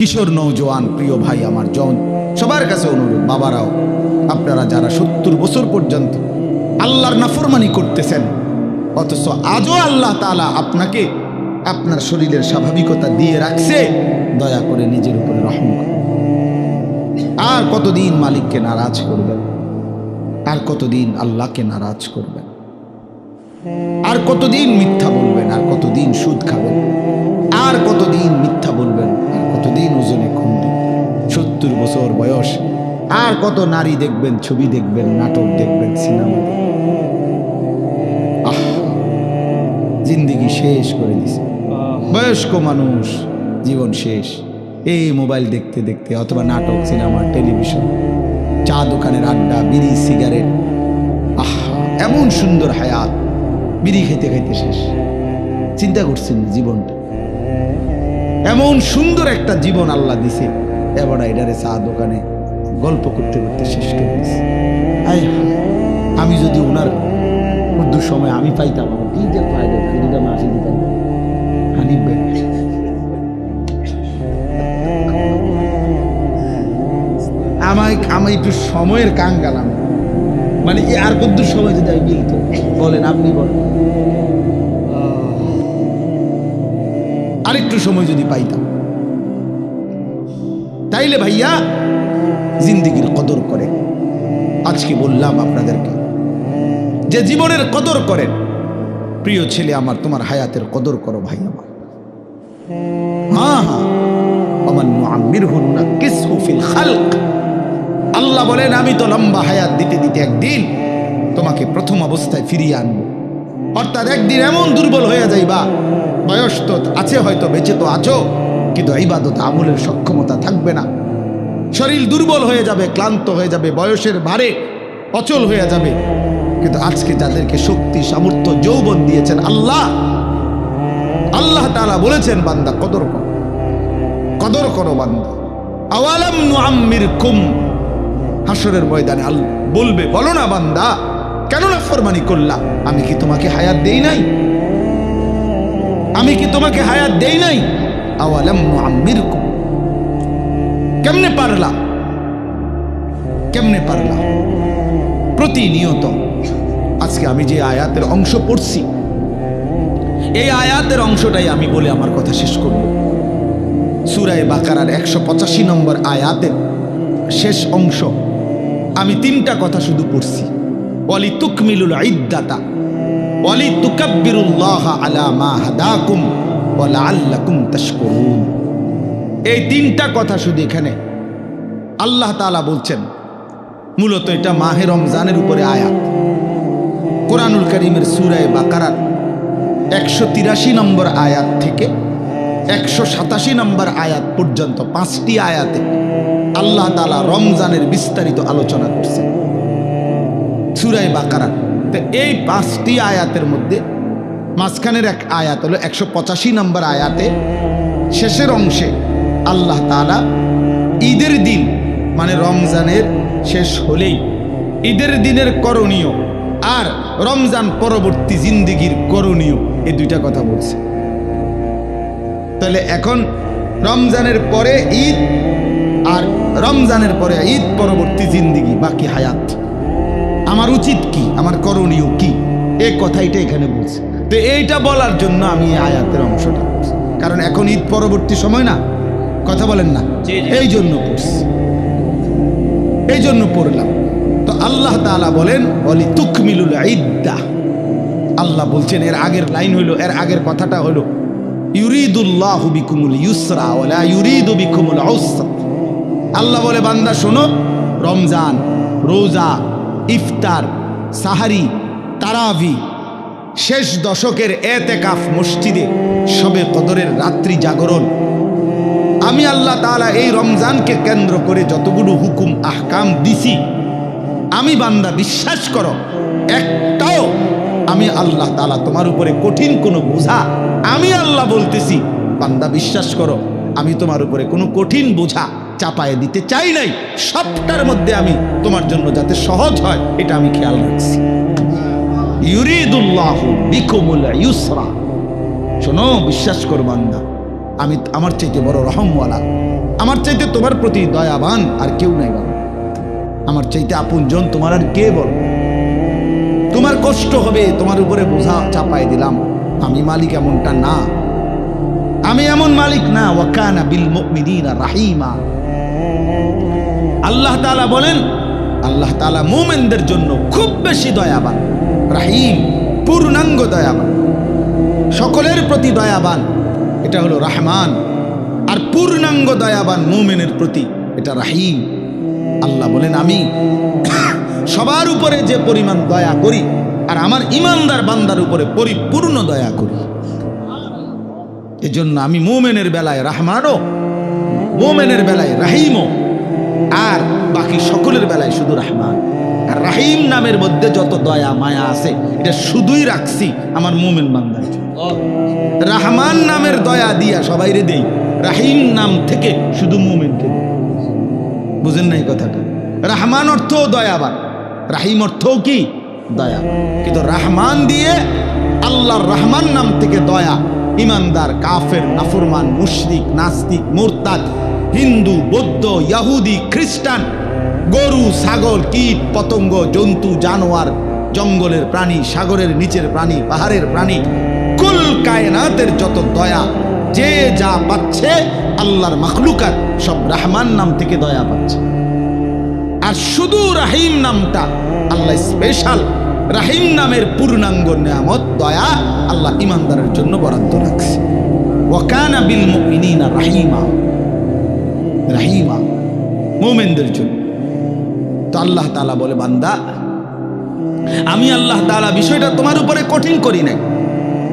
কিশোর নৌজওয়ান প্রিয় ভাই আমার সবার কাছে অনুরোধ, বাবারাও আপনারা যারা 70 বছর পর্যন্ত আল্লাহর নাফরমানি করতেছেন, অথচ আজও আল্লাহ তাআলা আপনাকে আপনার শরীরের স্বাভাবিকতা দিয়ে রাখছে, দয়া করে নিজের উপরে রহম করুন। আর কতদিন মালিককে নারাজ করবেন? আর কতদিন আল্লাহকে নারাজ করবেন? আর কতদিন মিথ্যা বলবেন? আর কতদিন সুদ খাবেন? আর কতদিন মিথ্যা বলবেন? আর কতদিন ওজনে কমবেন? 70 বছর বয়স, আর কত নারী দেখবেন, ছবি দেখবেন, নাটক দেখবেন, সিনেমা দেখবেন। জিন্দেগি শেষ করে দিছে। বয়স্ক মানুষ, জীবন শেষ। এই মোবাইল দেখতে দেখতে, অথবা নাটক, সিনেমা, টেলিভিশন, চা দোকানের আড্ডা, বিড়ি, সিগারেট। এমন সুন্দর হায়াত, বিড়ি খাইতে খাইতে শেষ। চিন্তা করছেন জীবনটা, এমন সুন্দর একটা জীবন আল্লাহ দিছে, এবার এটারে চা দোকানে গল্প করতে করতে শেষ করে দিছে। আমি যদি ওনার মধ্য সময় আমি পাইতাম, কি যে ফায়দা, যদি আমি আসি দিতাম হানিফ ভাই। আমি একটু সময়ের কাঙ্গালাম, মানে আর কত সময় যদি আমি মিলত, বলেন আপনি বলেন, আরেকটু সময় যদি পাইতাম, তাইলে ভাইয়া জিন্দেগির কদর করে। আজকে বললাম আপনাদেরকে যে জীবনের কদর করেন। প্রিয় ছেলে আমার, তোমার হায়াতের কদর করো ভাই আমার। আল্লাহ বলেন, আমি তো লম্বা হায়াত দিতে দিতে একদিন তোমাকে প্রথম অবস্থায় ফিরিয়ে আনবো। অর্থাৎ একদিন এমন দুর্বল হয়ে যাইবা, বয়স তো আছে, হয়তো বেঁচে তো আছো, কিন্তু ইবাদত আমলের সক্ষমতা থাকবে না। শরীর দুর্বল হয়ে যাবে, ক্লান্ত হয়ে যাবে, বয়সের ভারে অচল হয়ে যাবে। কিন্তু আজকে যাদেরকে শক্তি, সামর্থ্য, যৌবন দিয়েছেন আল্লাহ, আল্লাহ তাআলা বলেছেন, বান্দা কদর করো, কদর করো বান্দা। আওয়ালাম নুআম্মিরকুম, হাসরের ময়দানে আল্লাহ বলবে, বলো না বান্দা, কেন নাফরমানি করলা? আমি কি তোমাকে হায়াত দেই নাই? আমি কি তোমাকে হায়াত দেই নাই? আওয়ালাম নুআম্মিরকুম, কেমনে পারলা? কেমনে পারলা? প্রতিনিয়ত আজকে আমি যে আয়াতের অংশ পড়ছি, এই আয়াতের অংশটাই আমি বলে আমার কথা শেষ করব। সূরা বাকারার 185 নম্বর আয়াতের শেষ অংশ আমি 3টা কথা শুধু পড়ছি। ওয়ালি তুকমিলুল ইদ্দাতা ওয়ালি তুকাব্বিরুল্লাহ আলা মা হাদাকুম ওয়া লাআল্লাকুম তাশকুরুন। এই 3টা কথা শুধু এখানে আল্লাহ তাআলা বলছেন। মূলত এটা মাহে রমজানের উপরে আয়াত। কোরআনুল কারীমের সূরা বাকারার 183 নম্বর আয়াত থেকে 187 নম্বর আয়াত পর্যন্ত 5টি আয়াতে আল্লাহ তাআলা রমজানের বিস্তারিত আলোচনা করছেন সূরা বাকারার। তো এই 5টি আয়াতের মধ্যে মাঝখানের এক আয়াত হলো 185 নম্বর আয়াতে শেষের অংশে আল্লাহ তাআলা ঈদের দিন, মানে রমজানের শেষ হলেই ঈদের দিনের করণীয় আর রমজান পরবর্তী জিন্দেগির করণীয়, এই 2টা কথা বলছে। তাহলে এখন রমজানের পরে ঈদ, আর রমজানের পরে ঈদ পরবর্তী জিন্দেগি, বাকি হায়াত, আমার উচিত কি, আমার করণীয় কি, এই কথাইটা এখানে বলছে। তো এইটা বলার জন্য আমি এই আয়াতের অংশটা পড়ছি, কারণ এখন ঈদ পরবর্তী সময় না, কথা বলেন না, এই জন্য পড়ছি, এই জন্য পড়লাম। তো আল্লাহ তাআলা বলেন, ওয়ালি তুকমিলুল ইদ্দা। আল্লাহ বলছেন, এর আগের লাইন হইল, এর আগের কথাটা হলো, ইউরিদুল্লাহু বিকুমুল ইউসরা ওয়া লা ইউরিদু বিকুমুল উসরা। আল্লাহ বলে, বান্দা শোনো, রমজান, রোজা, ইফতার, সাহারি, তারাবি, শেষ দশকের এতেকাফ মসজিদে, শবে কদরের রাত্রি জাগরণ, আমি আল্লাহ তাআলা এই রমজানকে কেন্দ্র করে যতগুলো হুকুম আহকাম দিছি, আমি বান্দা বিশ্বাস করো, একটাও আমি আল্লাহ তাআলা তোমার উপরে কঠিন কোনো বোঝা, আমি আল্লাহ বলতেছি, বান্দা বিশ্বাস করো, আমি তোমার উপরে কোনো কঠিন বোঝা চাপায়ে দিতে চাই নাই। সবটার মধ্যে আমি তোমার জন্য যাতে সহজ হয়, এটা আমি খেয়াল রাখছি। ইউরিদুল্লাহু বিকুমুল ইউসরা। শোনো, বিশ্বাস করো বান্দা, আমি আমার চাইতে বড় রহমওয়ালা, আমার চাইতে তোমার প্রতি দয়াবান আর কেউ নাই বাবা। আমার চাইতে আপনজন তোমার আর কে বল? তোমার কষ্ট হবে, তোমার উপরে বোঝা চাপাই দিলাম। আমি মালিক এমনটা না, আমি এমন মালিক না। ওয়া কানা বিল মুমিনিনা রাহিমা। আল্লাহ তাআলা বলেন, আল্লাহ তাআলা মুমিনদের জন্য খুব বেশি দয়াবান, রাহিম, পূর্ণাঙ্গ দয়াবান, সকলের প্রতি দয়াবান। এটা হলো রহমান। আর পূর্ণাঙ্গ দয়াবান মুমিনের প্রতি, এটা রাহিম। আল্লাহ বলেন, আমি সবার উপরে যে পরিমাণ দয়া করি, আর আমার ইমানদার বান্দার উপরে পরিপূর্ণ দয়া করি। এজন্য আমি মুমিনের বেলায় রহমানও, মুমিনের বেলায় রাহিমও, আর বাকি সকলের বেলায় শুধু রহমান। আর রাহিম নামের মধ্যে যত দয়া মায়া আছে, এটা শুধুই রাখছি আমার মুমিন বান্দার জন্য। রহমান নামের দয়া দিয়া সবাইরে দেই, রাহিম নাম থেকে শুধু মুমিনকে দেই। বুঝেন নাই কথাটা? রহমান অর্থও দয়াবান, রাহিম অর্থও কি দয়া। কিন্তু রহমান দিয়ে আল্লাহর রহমান নাম থেকে দয়া ইমানদার, কাফের, নাফরমান, মুশরিক, নাস্তিক, মুরতাদ, হিন্দু, বৌদ্ধ, ইহুদি, খ্রিস্টান, গরু, ছাগল, কীট, পতঙ্গ, জন্তু, জানোয়ার, জঙ্গলের প্রাণী, সাগরের নিচের প্রাণী, পাহাড়ের প্রাণী, কুল কায়নাতের যত দয়া যে যা পাচ্ছে, আল্লাহর মাখলুকাত সব রহমান নাম থেকে দয়া পাচ্ছে। আর শুধু রাহিম নামটা আল্লাহ স্পেশাল, রাহিম নামের পূর্ণাঙ্গ নিয়ামত দয়া আল্লাহ ইমানদারের জন্য বরাদ্দ রাখছে। ওয়া কানা বিল মুমিনিনা রাহিমা, রাহিমা মুমিনদের জন্য। তো আল্লাহ তাআলা বলে, বান্দা আমি আল্লাহ তাআলা বিষয়টা তোমার উপরে কঠিন করি নাই,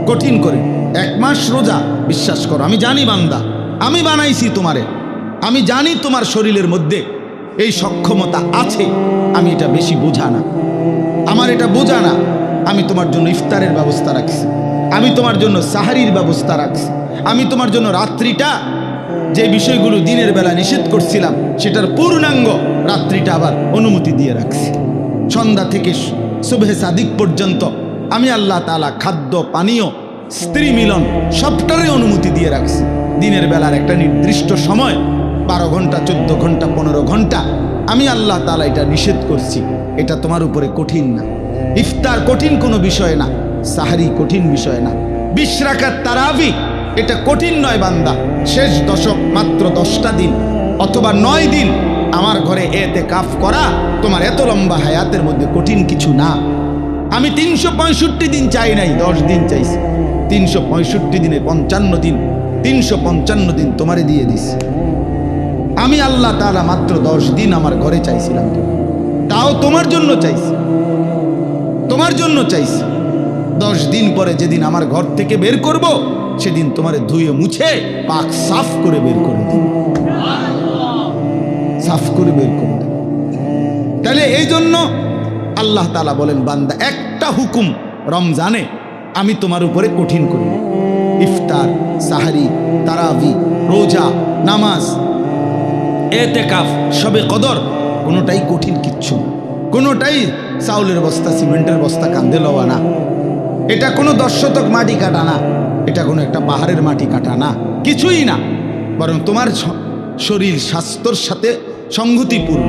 কঠিন করি। 1 মাস রোজা, বিশ্বাস করো আমি জানি বান্দা, আমি বানাইছি তোমারে, আমি জানি তোমার শরীরের মধ্যে এই সক্ষমতা আছে। আমি এটা বেশি বোঝা না, আমার এটা বোঝা না। আমি তোমার জন্য ইফতারের ব্যবস্থা রাখছি, আমি তোমার জন্য সাহারির ব্যবস্থা রাখছি, আমি তোমার জন্য রাত্রিটা যে বিষয়গুলো দিনের বেলা নিষেধ করছিলাম সেটার পূর্ণাঙ্গ রাত্রিটা আবার অনুমতি দিয়ে রাখছি। সন্ধ্যা থেকে সুবহে সাদিক পর্যন্ত আমি আল্লাহ তাআলা খাদ্য, পানীয়, স্ত্রী মিলন সবটারই অনুমতি দিয়ে রাখছি। দিনের বেলার একটা নির্দিষ্ট সময় 12 ঘন্টা, 14 ঘন্টা, 15 ঘন্টা আমি আল্লাহ তাআলা এটা নিষেধ করছি। এটা তোমার উপরে কঠিন না। ইফতার কঠিন কোনো বিষয় না, সাহারি কঠিন বিষয় না, 20 রাকাত তারাবি এটা কঠিন নয় বান্দা। শেষ দশক মাত্র 10টা দিন অথবা 9 দিন আমার ঘরে এতেকাফ করা তোমার এত লম্বা হায়াতের মধ্যে কঠিন কিছু না। আমি 365 দিন চাই নাই, 10 দিন চাইছি। 365 দিনে 55 দিন, 355 দিন তোমারে দিয়ে দিছি। আমি আল্লাহ তাআলা মাত্র 10 দিন আমার ঘরে চাইছিলাম, তাও তোমার জন্য চাইছি, তোমার জন্য চাইছি। 10 দিন পরে যেদিন আমার ঘর থেকে বের করব, সেদিন তোমারে ধুয়ে মুছে পাক সাফ করে বের করে দিন, সাফ করে বের করে দিন। তাহলে এই জন্য আল্লাহ তাআলা বলেন, বান্দা একটা হুকুম রমজানে আমি তোমার উপরে কঠিন করি। ইফতার, সাহারি, তারাবি, রোজা, নামাজ, এতেকাফ, শবে কদর কোনোটাই কঠিন কিচ্ছু না। কোনোটাই চাউলের বস্তা, সিমেন্টের বস্তা কাঁধে লওয়া না। এটা কোনো 10 শতক মাটি কাটা না, এটা কোনো একটা পাহাড়ের মাটি কাটা না, কিছুই না। বরং তোমার শরীর স্বাস্থ্যর সাথে সংগতিপূর্ণ।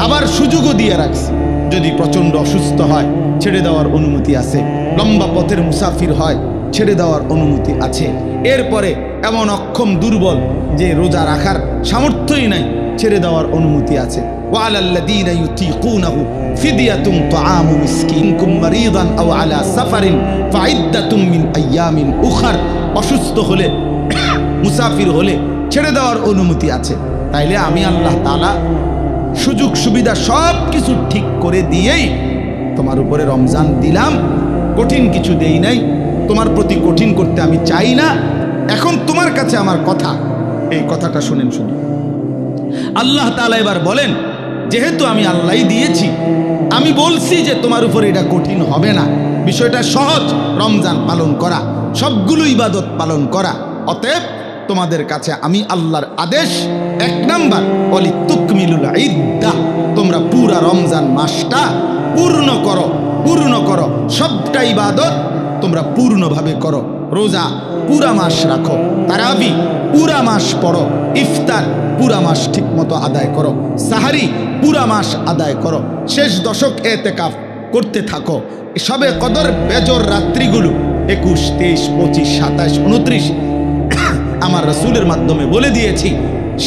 আবার সুযোগও দিয়ে রাখছি, যদি প্রচণ্ড অসুস্থ হয় ছেড়ে দেওয়ার অনুমতি আছে, লম্বা পথের মুসাফির হয় ছেড়ে দেওয়ার অনুমতি আছে। এরপরে এমন অক্ষম দুর্বল যে রোজা রাখার সামর্থ্যই নাই, ছেড়ে দেওয়ার অনুমতি আছে। ওয়ালাল্লাযীনা ইউতীকুনাহু ফিদিয়াতুন তুআমু মিসকিন কুম মারিদান আও আলা সাফারিন ফাইদ্দাতুম মিন আইয়ামিন উখার। অসুস্থ হলে, মুসাফির হলে ছেড়ে দেওয়ার অনুমতি আছে। তাইলে আমি আল্লাহ তাআলা সুযোগ সুবিধা সব কিছু ঠিক করে দিয়েই তোমার উপরে রমজান দিলাম, কঠিন কিছু দেই নাই। তোমার প্রতি কঠিন করতে আমি চাই না। এখন তোমার কাছে আমার কথা, এই কথাটা শুনেন শুনুন। আল্লাহ তাআলা এবার বলেন, যেহেতু আমি আল্লাহই দিয়েছি, আমি বলছি যে তোমার উপরে এটা কঠিন হবে না। বিষয়টা সহজ, রমজান পালন করা, সবগুলো ইবাদত পালন করা। অতএব তোমাদের কাছে আমি আল্লাহর আদেশ, 1 নাম্বার ওয়ালি তুকমিলুল ইদ্দাহ, তোমরা পুরা রমজান মাসটা পূর্ণ করো, পূর্ণ করো। সবটা ইবাদত তোমরা পূর্ণভাবে করো। রোজা পুরা মাস রাখো, তারাবি পুরা মাস পড়ো, ইফতার পুরা মাস ঠিক মতো আদায় করো, সাহারি পুরা মাস আদায় করো, শেষ দশক এতেকাফ করতে থাকো। সবে কদর বেজর রাত্রিগুলো 21, 23, 25, 27, 29 আমার রাসূলের মাধ্যমে বলে দিয়েছি।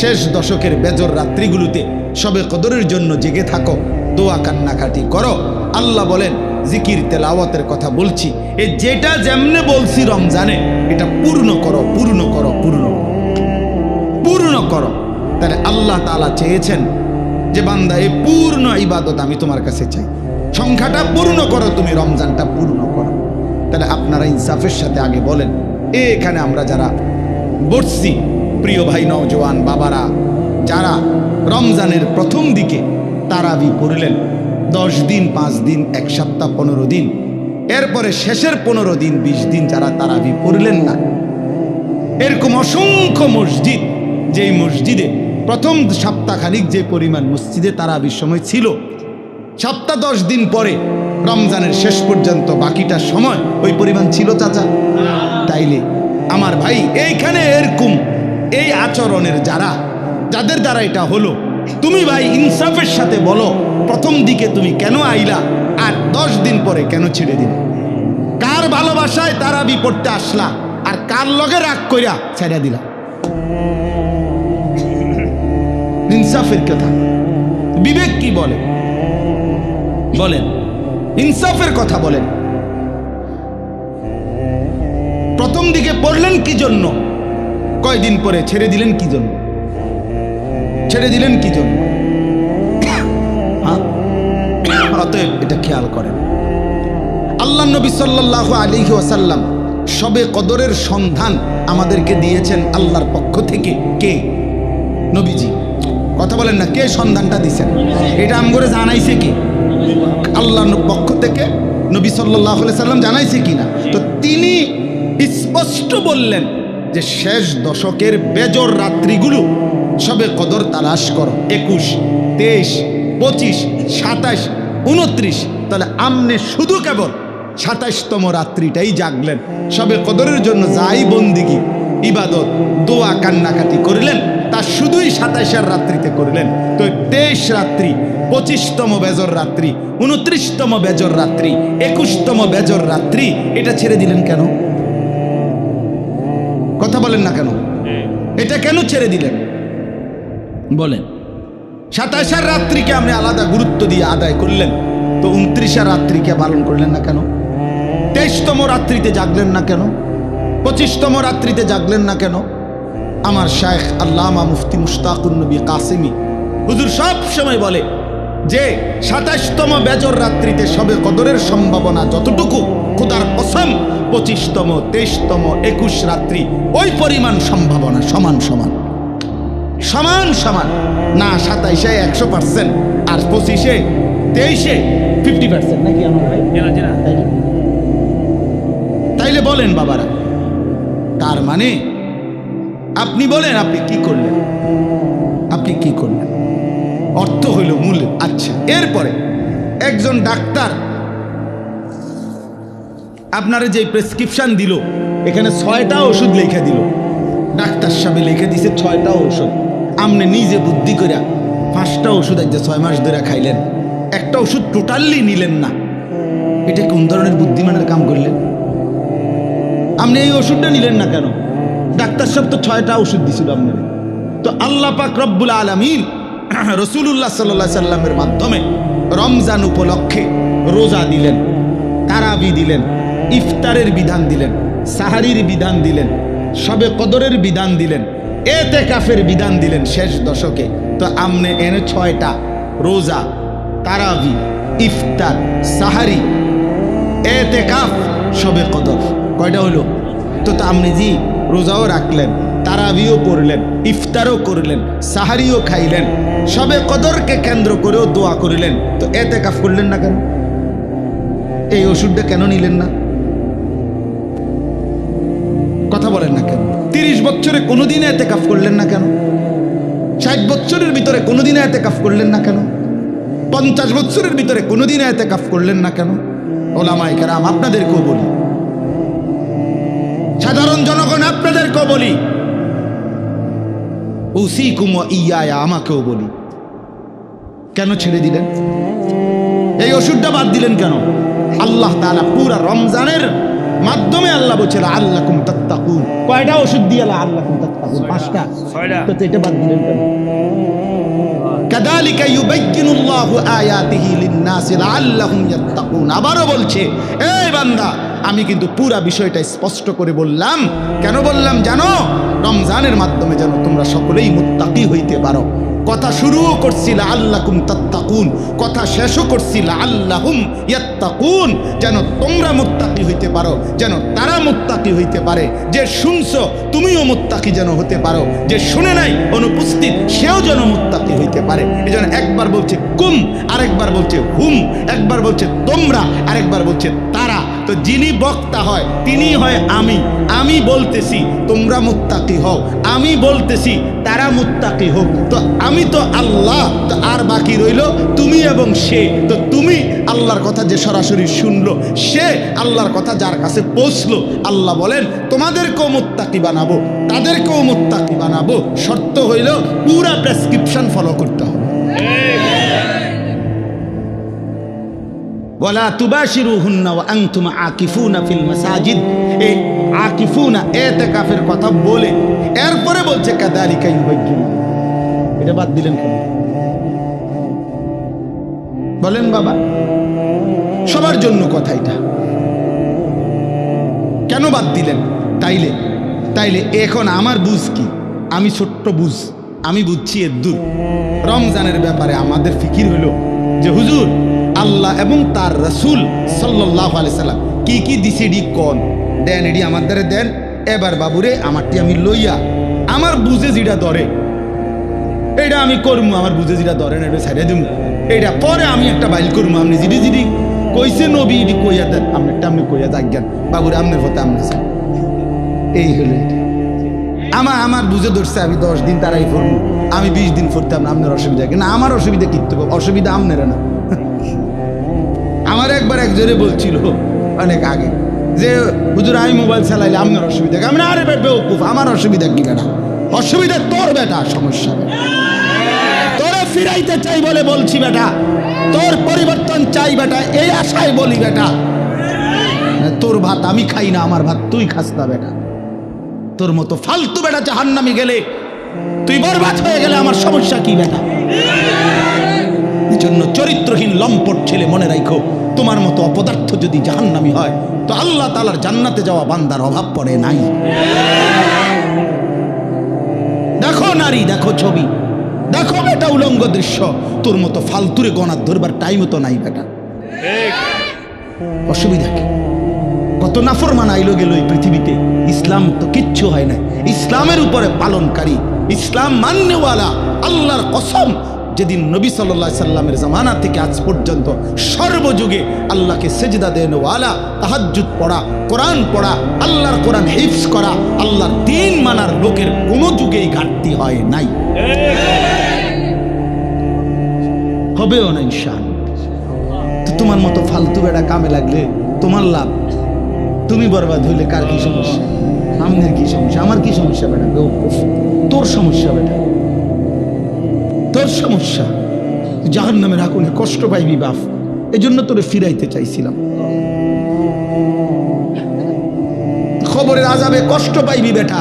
শেষ দশকের বেজর রাত্রিগুলোতে সবে কদরের জন্য জেগে থাকো, দোয়া কান্নাকাটি করো। আল্লাহ বলেন জিকির তেলাওয়াতের কথা বলছি, এ যেটা যেমনে বলছি রমজানে এটা পূর্ণ করো, পূর্ণ করো, পূর্ণ করো, পূর্ণ করো। তাহলে আল্লাহ তাআলা চেয়েছেন যে বান্দা এই পূর্ণ ইবাদত আমি তোমার কাছে চাই, সংখ্যাটা পূর্ণ করো, তুমি রমজানটা পূর্ণ করো। তাহলে আপনারা ইনসাফের সাথে আগে বলেন, এখানে আমরা যারা বসছি প্রিয় ভাই নওজোয়ান বাবারা, যারা রমজানের প্রথম দিকে তারাবি পড়লেন 10 দিন, 5 দিন, 1 সপ্তাহ, 15 দিন, এরপরে শেষের 15 দিন, 20 দিন যারা তারাবি পড়লেন না, এরকম অসংখ্য মসজিদ, যেই মসজিদে প্রথম সপ্তাহখানিক যে পরিমাণ মসজিদে তারাবির সময় ছিল, সপ্তাহ 10 দিন পরে রমজানের শেষ পর্যন্ত বাকিটা সময় ওই পরিমাণ ছিল চাচা? তাইলে আমার ভাই এইখানে এরকম এই আচরণের যাদের দ্বারা এটা হলো, তুমি ভাই ইনসাফের সাথে বলো প্রথম দিকে তুমি কেন আইলা আর 10 দিন পরে কেন ছেড়ে দিলে? কার ভালোবাসায় তারাবি পড়তে আসলা আর কার লগে রাগ কইরা ছেড়ে দিলা? ইনসাফের কথা, বিবেক কি বলে বলেন, ইনসাফের কথা বলেন। প্রথম দিকে পড়লেন কি জন্য, কয়দিন পরে ছেড়ে দিলেন কি জন্য? ছেড়ে দিলেন কি জন্য? অতএব এটা খেয়াল করেন। আল্লাহ নবী সাল্লাল্লাহু আলাইহি ওয়াসাল্লাম সবে কদরের সন্ধান আমাদেরকে দিয়েছেন আল্লাহর পক্ষ থেকে। কে? নবীজি। কথা বলেন না, কে সন্ধানটা দিয়েছেন? এটা আমগরে জানাইছে কি? আল্লাহর পক্ষ থেকে নবী সাল্লাল্লাহু আলাইহি সাল্লাম জানাইছে কিনা? তো তিনি স্পষ্ট বললেন যে শেষ দশকের বেজর রাত্রিগুলো সবে কদর তালাশ করো, 21, 23, 25, 27, 29। তাহলে আমনে শুধু কেবল 27তম রাত্রিটাই জাগলেন, সবে কদরের জন্য যাই বন্দিগি ইবাদত দোয়া কান্নাকাটি করলেন তা শুধুই 27 রাত্রিতে করলেন। তো 23 রাত্রি, 25তম বেজর রাত্রি, 29তম বেজর রাত্রি, 21তম বেজর রাত্রি এটা ছেড়ে দিলেন কেন? কথা বলেন না কেন? এটা কেন ছেড়ে দিলেন বলেন? 27 রাত্রিকে আপনি আলাদা গুরুত্ব দিয়ে আদায় করলেন, তো 29 রাত্রিকে পালন করলেন না কেন? 23তম রাত্রিতে জাগলেন না কেন? 25তম রাত্রিতে জাগলেন না কেন? আমার শায়েখ আল্লামা মুফতি মুশতাকুন নবী কাসেমি হুজুর সব সময় বলে যে 27তম বেজর রাত্রিতে সবে কদরের সম্ভাবনা যতটুকু, খোদার কসম 25তম, 23তম, 21 রাত্রি ওই পরিমাণ সম্ভাবনা সমান সমান সমান সমান না। 27-এ 100% আর 25-এ 23-এ 50% নাকি আমার ভাই? তাইলে বলেন বাবারা, তার মানে আপনি বলেন আপনি কি করলেন? আপনি কি করলেন? অর্থ হইল মূল। আচ্ছা, এরপরে একজন ডাক্তার আপনারা যে প্রেসক্রিপশন দিল, এখানে 6টা ওষুধ লিখে দিল, ডাক্তার সাহেব লিখে দিছে 6টা ওষুধ। আপনি নিজে বুদ্ধি করে 5টা ওষুধ আজ 6 মাস ধরে খাইলেন, একটা ওষুধ টোটালি নিলেন না। এটা কোন ধরনের বুদ্ধিমানের কাম করলেন? আপনি এই ওষুধটা নিলেন না কেন? ডাক্তার সাহেব তো 6টা ওষুধ দিছিল আপনার। তো আল্লাহ পাক রব্বুল আলামিন রাসূলুল্লাহ সাল্লাল্লাহু আলাইহি সাল্লামের মাধ্যমে রমজান উপলক্ষে রোজা দিলেন, তারাবি দিলেন, ইফতারের বিধান দিলেন, সাহারির বিধান দিলেন, শবে কদরের বিধান দিলেন, এতেকাফের বিধান দিলেন শেষ দশকে। তো আমনে এনে 6টা রোজা, তারাবি, ইফতার, সাহারি, এতেকাফ, শবে কদর, কয়টা হলো? তো আপনি জি রোজাও রাখলেন, তারাবিও পড়লেন, ইফতারও করলেন, সাহারিও খাইলেন, শবে কদরকে কেন্দ্র করেও দোয়া করলেন, তো এতেকাফ করলেন না কেন? এই ওষুধটা কেন নিলেন না? কথা বলেন না কেন? 30 বছরে কোনোদিন এতেকাফ করলেন না কেন? 60 বছরের ভিতরে কোনোদিন এতেকাফ করলেন না কেন? 50 বছরের ভিতরে কোনোদিন এতেকাফ করলেন না কেন? ওলামায়ে কেরাম আপনাদেরকেও বলি, সাধারণ জনগণ আপনাদেরকেও বলি, উসিকুম ওয়া ইয়া, আমাকেও বলি। কেন ছেড়ে দিলেন? এই ওষুধটা বাদ দিলেন কেন? আল্লাহ তাআলা পুরা রমজানের মাধ্যমে আল্লাহ বলছে লাআল্লাকুম তাত্তাকুন। কয়টা ওষুধ দিয়ে লাআল্লাকুম তাত্তাকুন? 5টা। তো এটা বাদ দিলেন কেন? কাযালিকা ইউবাইয়িনুল্লাহু আয়াতিহি লিন-নাসি লাআল্লাহুম ইয়াত্তাকুন। আবারও বলছে, এই বান্দা, আমি কিন্তু পুরা বিষয়টা স্পষ্ট করে বললাম। কেন বললাম জানো? রমজানের মাধ্যমে যেন তোমরা সকলেই মুত্তাকি হইতে পারো। কথা শুরুও করছি লাআল্লাকুম তাত্তাকুন, কথা শেষও করছি লাআল্লাহুম ইয়াত্তাকুন, যেন তোমরা মুত্তাকি হইতে পারো, যেন তারা মুত্তাকি হইতে পারে। যে শুনছো তুমিও মুত্তাকি যেন হতে পারো, যে শুনে নাই অনুপস্থিত সেও যেন মুত্তাকি হইতে পারে। এজন্য একবার বলছে কুম, আরেকবার বলছে হুম, একবার বলছে তোমরা, আরেকবার বলছে তারা। তো যিনি বক্তা হয় তিনি হয় আমি। আমি বলতেছি তোমরা মুত্তাকি হও, আমি বলতেছি তারা মুত্তাকি হোক। তো আমি তো আল্লাহ, তো আর বাকি রইল তুমি এবং সে। তো তুমি আল্লাহর কথা যে সরাসরি শুনলো, সে আল্লাহর কথা যার কাছে পৌঁছলো, আল্লাহ বলেন তোমাদেরকেও মুত্তাকি বানাবো, তাদেরকেও মুত্তাকি বানাবো। শর্ত হইল পুরা প্রেসক্রিপশন ফলো করতে হবে। ওয়ালা তুবাশিরুহুন্না ওয়া আনতুম আকিফুনা ফিল মাসাজিদ। এই আকিফুনা ইতিকাফের কথা বলে এরপরে বলছে কাযালিকা ইউবাইয়িনু। এটা বাদ দিলেন কেন বলেন বাবা? সবার জন্য কথা এটা, কেন বাদ দিলেন? তাইলে এখন আমার বুঝ কি? আমি ছোট্ট বুঝ, আমি বুঝছি এর দূর। রমজানের ব্যাপারে আমাদের ফিকির হলো যে হুজুর আল্লাহ এবং তার রাসূল সাল্লাল্লাহু আলাইহি সাল্লাম কি কি দিছে ডি কোন দেন, এডি আমার দ্বারে দেন। এবার বাবুরে আমারটি আমি লইয়া আমার বুঝে যেটা ধরে এটা আমি করবো, আমার বুঝে যেটা ধরে না এটা ছাড়িয়ে দিব। এটা পরে আমি একটা বাইল করবো। আপনি জিডি জিডি কইছে নবী এটি কইয়া দেন, আপনারটা আপনি কইয়া থাকবেন বাবুরে, আপনার কথা আপনি চান। এই হলো এটা। আমার বুঝে ধরছে আমি 10 দিন তারাই পড়বো, আমি 20 দিন পড়তাম না, আপনার অসুবিধা না? আমার অসুবিধা কিনতে অসুবিধা আপনারা না। আমার একবার একজনে বলছিল অনেক আগে যে হুজুর আমি মোবাইল চালাইলে আপনার অসুবিধা। আমি আরে বেউকুফ, আমার অসুবিধা কি বেটা? অসুবিধা তোর বেটা, সমস্যা তোরে ফিরাইতে চাই বলে বলছি বেটা, তোর পরিবর্তন চাই বেটা, এই আশায় বলি বেটা। তোর ভাত আমি খাই না, আমার ভাত তুই খাস না বেটা। তোর মতো ফালতু বেটা জাহান্নামে গেলে, তুই বরবাদ হয়ে গেলে আমার সমস্যা কি বেটা? জন্য চরিত্রহীন লম্পট ছেলে মনে রাখো, তোমার মতো অপদার্থ যদি জাহান্নামী হয় তো আল্লাহ তাআলার জান্নাতে যাওয়া বান্দার অভাব পড়ে নাই। দেখো নারী, দেখো ছবি, দেখো বেটা উলঙ্গ দৃশ্য। তোর মতো ফালতুরে গণার ধরবার টাইমও তো নাই বেটা। অসুবিধা কি? কত নাফরমান আইলো গেল এই পৃথিবীতে, ইসলাম তো কিচ্ছু হয় না। ইসলামের উপরে পালনকারী, ইসলাম মান্যওয়ালা, আল্লাহর কসম, যেদিন নবী সাল্লাল্লাহু আলাইহি সাল্লামের জামানা থেকে আজ পর্যন্ত সর্বযুগে আল্লাহকে সেজদা দেনওয়ালা, তাহাজ্জুদ পড়া, কোরআন পড়া, আল্লাহর কোরআন হিফজ করা, আল্লাহর দ্বীন মানার লোকের কোনো যুগেই ঘাটতি হয় নাই, হবেও না ইনশাআল্লাহ। তো তোমার মতো ফালতু বেড়া কামে লাগলে তোমার লাভ, তুমি বরবাদ হইলে কার কি সমস্যা? আমাদের কি সমস্যা? আমার কি সমস্যা বেটা? তোর সমস্যা বেটা, তোর সমস্যা। জাহান্নামের আগুনে কষ্ট পাইবি বাপ, এই জন্য তোরে ফিরাইতে চাইছিলাম। খবরের আযাবে কষ্ট পাইবি বেটা।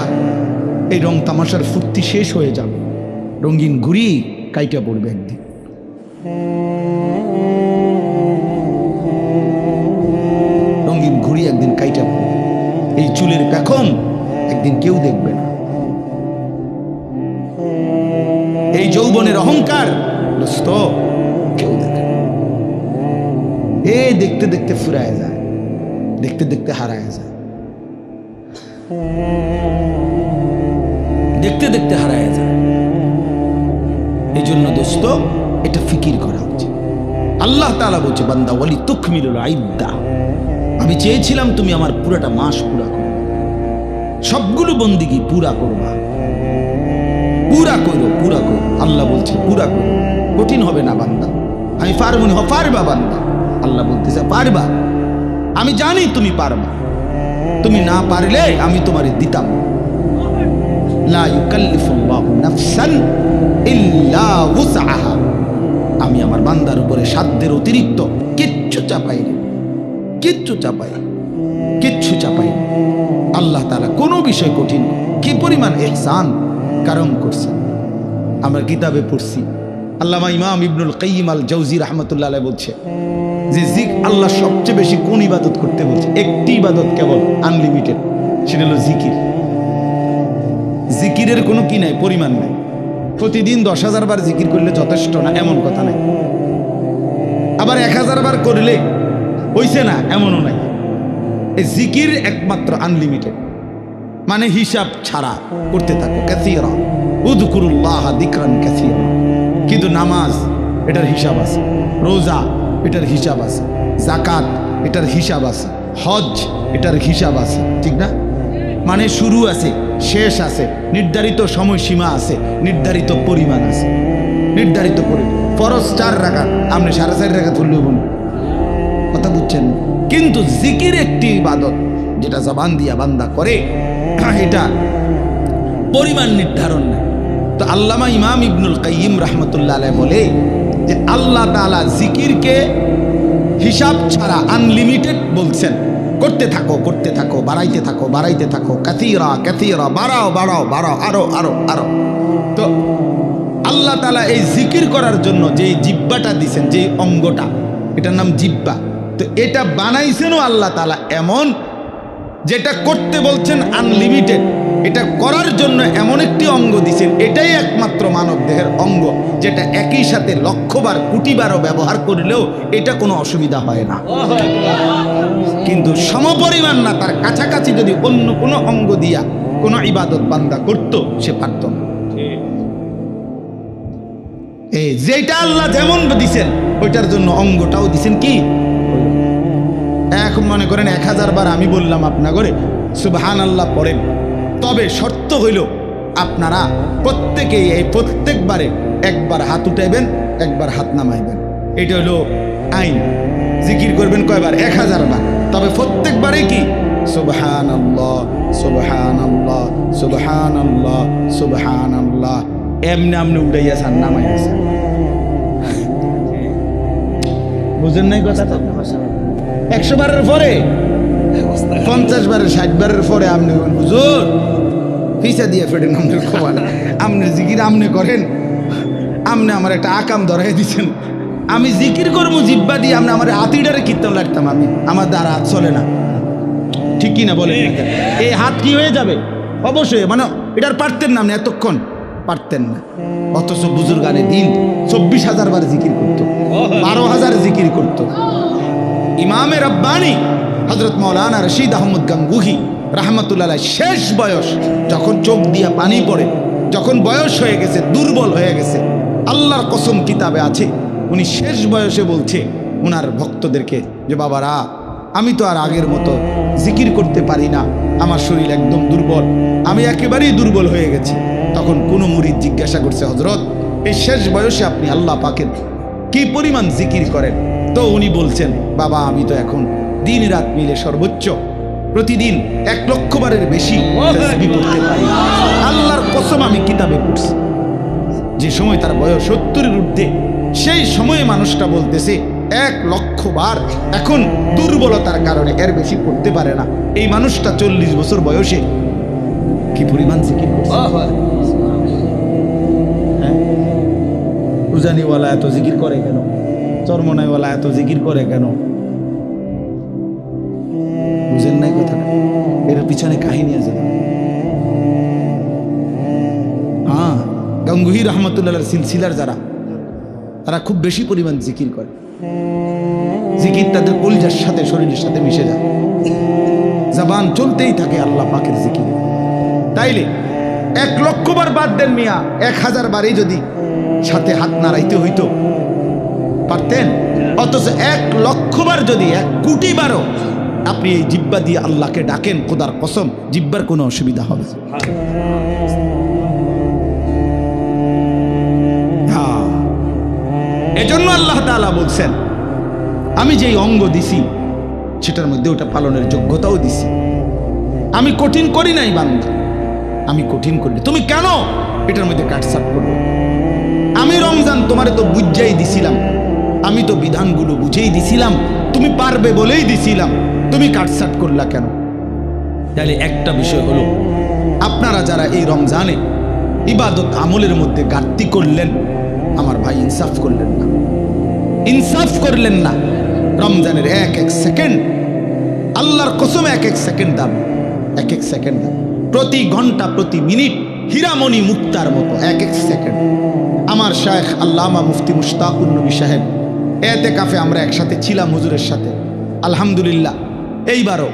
এই রং তামাশার ফুর্তি শেষ হয়ে যাবে, রঙিন ঘুরি কাইটা পড়বে একদিন। রঙিন ঘুরি একদিন কাইটা পড়বে। এই চুলের পেখম একদিন কেউ দেখবে না। এই যৌবনের অহংকার দোস্ত কেউ দেখে না। এ দেখতে দেখতে ফুরায় যায়, দেখতে দেখতে হারায় যায়, দেখতে দেখতে হারায় যায়। এই জন্য দোস্ত এটা ফিকির করা উচিত। আল্লাহ তাআলা বলছে বান্দা ওয়ালি তুকমিলুল ইদ্দা, আমি চেয়েছিলাম তুমি আমার পুরাটা মাস পুরা করো, সবগুলো বন্দিগি পুরা করবা, পুরা করো, পুরা করো। আল্লাহ বলছে পুরা করো, কঠিন হবে না বান্দা। আমি পারবো না, পারবা বান্দা। আল্লাহ বলতেছে পারবা, আমি জানি তুমি পারবা, তুমি না পারলে আমি তোমারে দিতাম। লা ইউকাল্লিফুল্লাহু নাফসান ইল্লা উসআহা। আমি আমার বান্দার উপরে সাধ্যের অতিরিক্ত কিচ্ছু চাপাই না, কিচ্ছু চাপাই না, কিচ্ছু চাপাই না। আল্লাহ তাআলা কোনো বিষয় কঠিন না। কি পরিমাণ ইহসান কারম করছেন। আমরা কিতাবে পড়ছি, আল্লামা ইমাম ইবনুল কাইয়িম আল জাওজি রাহমাতুল্লাহ আলাইহি বলছে যে আল্লাহ সবচেয়ে বেশি কোন ইবাদত করতে বলছে? একটি ইবাদত কেবল, আনলিমিটেড, সেটা হলো জিকির। জিকিরের কোনো কি নাই, পরিমাণ নাই। প্রতিদিন 10,000 বার জিকির করলে যথেষ্ট না এমন কথা নাই, আবার 1000 বার করলে হইছে না এমনও নাই। এই জিকির একমাত্র আনলিমিটেড, মানে হিসাব ছাড়া করতে থাকো। কাসীরা উযকুরুল্লাহ যিকরান কাসীরা। কিন্তু নামাজ এটার হিসাব আছে, রোজা এটার হিসাব আছে, যাকাত এটার হিসাব আছে, হজ এটার হিসাব আছে, ঠিক না? মানে শুরু আছে, শেষ আছে, নির্ধারিত সময়সীমা আছে, নির্ধারিত পরিমাণ আছে, নির্ধারিত পরিমাণ। ফরজ 4 রাকাত, আপনি 4.5 রাকাত ধরলেও বলুন, কথা বুঝছেন? কিন্তু জিকির একটি ইবাদত যেটা জবান দিয়া বান্দা করে, এটা পরিমাণ নির্ধারণ নেই। তো আল্লামা ইমাম ইবনুল কাইয়িম রাহমাতুল্লাহ আলাইহি বলে যে আল্লাহ তাআলা জিকিরকে হিসাব ছাড়া আনলিমিটেড বলছেন। করতে থাকো, করতে থাকো, বাড়াইতে থাকো, বাড়াইতে থাকো, কাসীরা কাসীরা, বাড়াও বাড়াও বাড়াও, আরো আরো আরো। তো আল্লাহ তাআলা এই জিকির করার জন্য যে জিহ্বাটা দিয়েছেন, যে অঙ্গটা, এটার নাম জিহ্বা। তো এটা বানাইছেনও আল্লাহ তাআলা এমন, যেটা করতে বলছেন আনলিমিটেড, এটা করার জন্য এমন একটি অঙ্গ দিয়েছেন, এটাই একমাত্র মানব দেহের অঙ্গ যেটা একই সাথে লক্ষবার কোটিবারও ব্যবহার করলেও এটা কোনো অসুবিধা হয় না। কিন্তু সমপরিমাণ না, তার কাছাকাছি যদি অন্য কোনো অঙ্গ দিয়া কোনো ইবাদত বান্দা করত, সে পারত না। এই যেটা আল্লাহ যেমন দিছেন ওইটার জন্য অঙ্গটাও দিছেন কি। এখন মনে করেন 1000 বার আমি বললাম আপনা করে সুবহানাল্লাহ পড়েন, তবে শর্ত হইল আপনারা প্রত্যেকেই এই প্রত্যেকবারে একবার হাত উঠাইবেন, একবার হাত নামাইবেন। এটা হলো আইন। জিকির করবেন কয়বার? 1000 বার। তবে প্রত্যেকবারে কি সুবহানাল্লাহ সুবহানাল্লাহ সুবহানাল্লাহ সুবহানাল্লাহ, এমনি আমনি উঠাইয়াছেন, নামাইয়াছেন। বুঝেন নাই কথাটা? 100 বারের পরে, 50 বারের, 60 বারের পরে আপনি হুজুর পিছা দিয়ে ফেটেন, আমাদের খবর আপনি জিকির আমনে করেন, আপনি আমার একটা আকাম ধরাই দিচ্ছেন। আমি জিকির করবো জিব্বা দিয়ে, আপনি আমার হাতিটারে কীর্তন লাগতাম, আমি আমার দ্বারা হাত চলে না, ঠিক কি না বলেন? এই হাত কি হয়ে যাবে? অবশ্যই, মানে এটার পারতেন না, আপনি এতক্ষণ পারতেন না। অথচ বুজুর্গানে দিন 24,000 বার জিকির করতো, 12,000 জিকির করতো। ইমামে রব্বানি হযরত মাওলানা রশিদ আহমদ গাঙ্গুহি রাহমাতুল্লাহ আলাইহি শেষ বয়স, যখন চোখ দিয়া পানি পড়ে, যখন বয়স হয়ে গেছে, দুর্বল হয়ে গেছে, আল্লাহর কসম কিতাবে আছে, উনি শেষ বয়সে বলছে ওনার ভক্তদেরকে যে বাবারা, আমি তো আর আগের মতো জিকির করতে পারি না, আমার শরীর একদম দুর্বল, আমি একেবারেই দুর্বল হয়ে গেছি। তখন কোনো মুরিদ জিজ্ঞাসা করছে, হযরত এই শেষ বয়সে আপনি আল্লাহ পাকের কি পরিমাণ জিকির করেন? তো উনি বলছেন, বাবা আমি তো এখন দিন রাত মিলে সর্বোচ্চ প্রতিদিন 1,00,000 বারের বেশি তাসবিহ করতে পারি। আল্লাহর কসম আমি কিতাবে পড়ছি, যে সময় তার বয়স 70-এর ঊর্ধ্বে, সেই সময়ে মানুষটা বলতেছে 1,00,000 বার। এখন দুর্বলতার কারণে এর বেশি পড়তে পারে না। এই মানুষটা 40 বছর বয়সে কি পরিমাণ জিকির করছে। উজানিওয়ালা এত জিকির করে কেন? চরমনাইওয়ালা এত জিকির করে কেন? বুঝেন নাই কথাটা? এর পিছনে কাহিনী আছে। হ্যাঁ, গাঙ্গুহি রহমতুল্লাহর সিলসিলার যারা, তারা খুব বেশি পরিমাণ জিকির করে। জিকির তাদের কলিজার সাথে, শরীরের সাথে মিশে যায়, জবান চলতেই থাকে আল্লাহ পাকের জিকির। তাইলে 1,00,000 বার বাদ দেন মিয়া, 1000 বারই যদি সাথে হাত নাড়াইতে হইতো পারতেন। অথচ 1,00,000 বার যদি 1 কোটি বারও আপনি এই জিব্বা দিয়ে আল্লাহকে ডাকেন, খোদার কসম জিব্বার কোনো অসুবিধা হবে। হ্যাঁ, এজন্য আল্লাহ তাআলা বলছেন, আমি যেই অঙ্গ দিছি সেটার মধ্যে ওটা পালনের যোগ্যতাও দিছি। আমি কঠিন করি নাই বান্দা, আমি কঠিন করলে, তুমি কেন এটার মধ্যে কাটছাট করবে? আমি রমজান তোমারে তো বুঝাই দিছিলাম, আমি তো বিধানগুলো বুঝেই দিছিলাম, তুমি পারবে বলেই দিছিলাম, তুমি কাটছাট করলা কেন? তাহলে একটা বিষয় হলো, আপনারা যারা এই রমজানে ইবাদত আমলের মধ্যে ঘাটতি করলেন, আমার ভাই ইনসাফ করলেন না, ইনসাফ করলেন না। রমজানের এক এক সেকেন্ড, আল্লাহর কসম এক এক সেকেন্ড দাম, এক এক সেকেন্ড দাম, প্রতি ঘন্টা প্রতি মিনিট হীরামণি মুক্তার মতো এক এক সেকেন্ড। আমার শায়েখ আল্লামা মুফতি মুশতাকুর নবী সাহেব এতেকাফে আমরা একসাথে ছিলাম হুজুরের সাথে, আলহামদুলিল্লাহ। এইবারও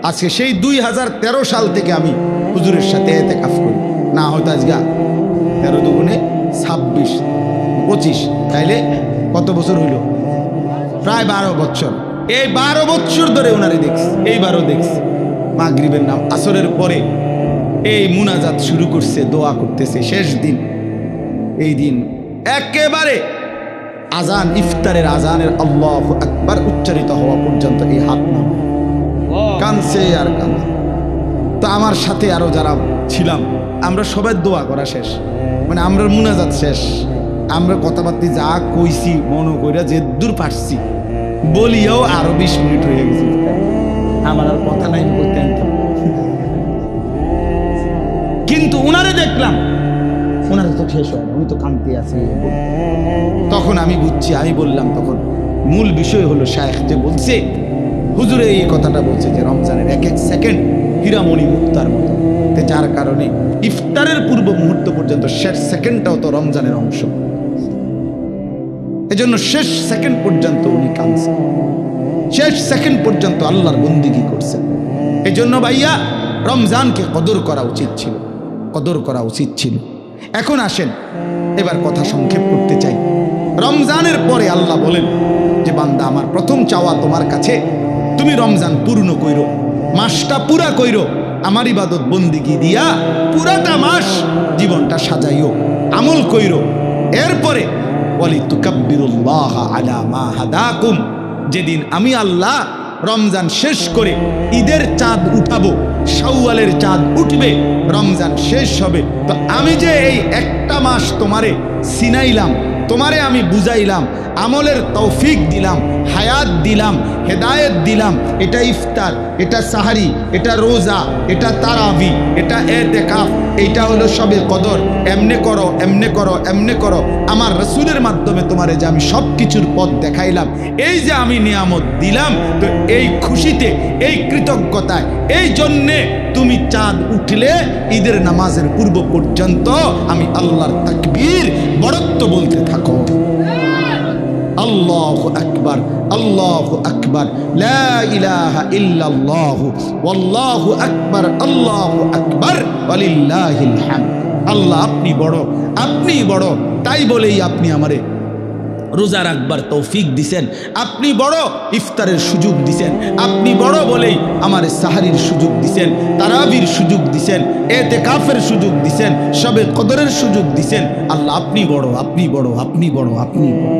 আজকে সেই 2013 সাল থেকে আমি হুজুরের সাথে এতেকাফ করি, না হয়তো আজকে 13 দুগুণে 26 25, তাইলে কত বছর হইল? প্রায় 12 বছর। এই 12 বছর ধরে ওনারে দেখছি, এইবারও দেখছি মাগরিবের নাম আসরের পরে এই মুনাজাত শুরু করছে, দোয়া করতেছে। শেষ দিন, এই দিন একেবারে আজান, ইফতারের আজানের আল্লাহু আকবার উচ্চারিত হওয়া পর্যন্ত এই হাত নাম কানছে আর কানছে। তো আমার সাথে আরো যারা ছিলাম আমরা সবাই দোয়া করা শেষ, মানে আমরা মুনাজাত শেষ, আমরা কথাবার্তা যা কইছি মনে কইরা যে দূর পারছি বলিয়াও আরো 20 মিনিট হয়ে গেছে, আমার আর কথা নাই বলতে। কিন্তু উনারে দেখলাম, ওনারা তো শেষ হয়, আমি তো কাঁদতে আছি। তখন আমি বুঝছি, আমি বললাম, তখন মূল বিষয় হলো শায়েখ যে বলছে, হুজুরে এই কথাটা বলছে যে রমজানের এক এক সেকেন্ড হীরামণি মুক্তার মতো, যার কারণে ইফতারের পূর্ব মুহূর্ত পর্যন্ত শেষ সেকেন্ডটাও তো রমজানের অংশ। এজন্য শেষ সেকেন্ড পর্যন্ত উনি কাঁদছেন, শেষ সেকেন্ড পর্যন্ত আল্লাহর বন্দিগি করছেন। এজন্য ভাইয়া রমজানকে কদর করা উচিত ছিল, কদর করা উচিত ছিল। এখন আসেন, এবার কথা সংক্ষেপ করতে চাই। রমজানের পরে আল্লাহ বলেন যে বান্দা আমার প্রথম চাওয়া তোমার কাছে, তুমি রমজান পূর্ণ কইরো, মাসটা পুরা কইরো, আমার ইবাদত বন্দিগি দিয়া পুরাটা মাস জীবনটা সাজাইও, আমল কইরো। এরপরে ওয়ালিতুকাব্বিরুল্লাহ আলা মা হাদাকুম, যেদিন আমি আল্লাহ রমজান শেষ করে ঈদের চাঁদ উঠাবো, শাওয়ালের চাঁদ উঠবে, রমজান শেষ হবে, তো আমি যে এই একটা মাস তোমারে সিনাইলাম, তোমারে আমি বুঝাইলাম, আমলের তৌফিক দিলাম, হায়াত দিলাম, হেদায়েত দিলাম, এটা ইফতার, এটা সাহারি, এটা রোজা, এটা তারাবি, এটা এতেকাফ, এইটা হলো সবে কদর, এমনে করো, এমনে করো, এমনে করো। আমার রসুলের মাধ্যমে তোমারে যে আমি সব কিছুর পথ দেখাইলাম, এই যে আমি নিয়ামত দিলাম, তো এই খুশিতে, এই কৃতজ্ঞতায়, এই জন্যে তুমি চাঁদ উঠলে ঈদের নামাজের পূর্ব পর্যন্ত আমি আল্লাহর তাকবীর বড়ত্ব বলতে থাকো, আল্লাহু আকবার, আল্লাহু আকবার, লা ইলাহা ইল্লাল্লাহু ওয়াল্লাহু আকবার, আল্লাহু আকবার ওয়ালিল্লাহিল হামদ। আল্লাহ আপনি বড়, আপনি বড়, তাই বলেই আপনি আমারে রোজা রাখবার তৌফিক দিছেন, আপনি বড় ইফতারের সুযোগ দিছেন, আপনি বড় বলেই আমার সাহারির সুযোগ দিছেন, তারাবির সুযোগ দিছেন, এতেকাফের সুযোগ দিছেন, সবে কদরের সুযোগ দিছেন। আল্লাহ আপনি বড়, আপনি বড়, আপনি বড়, আপনি বড়,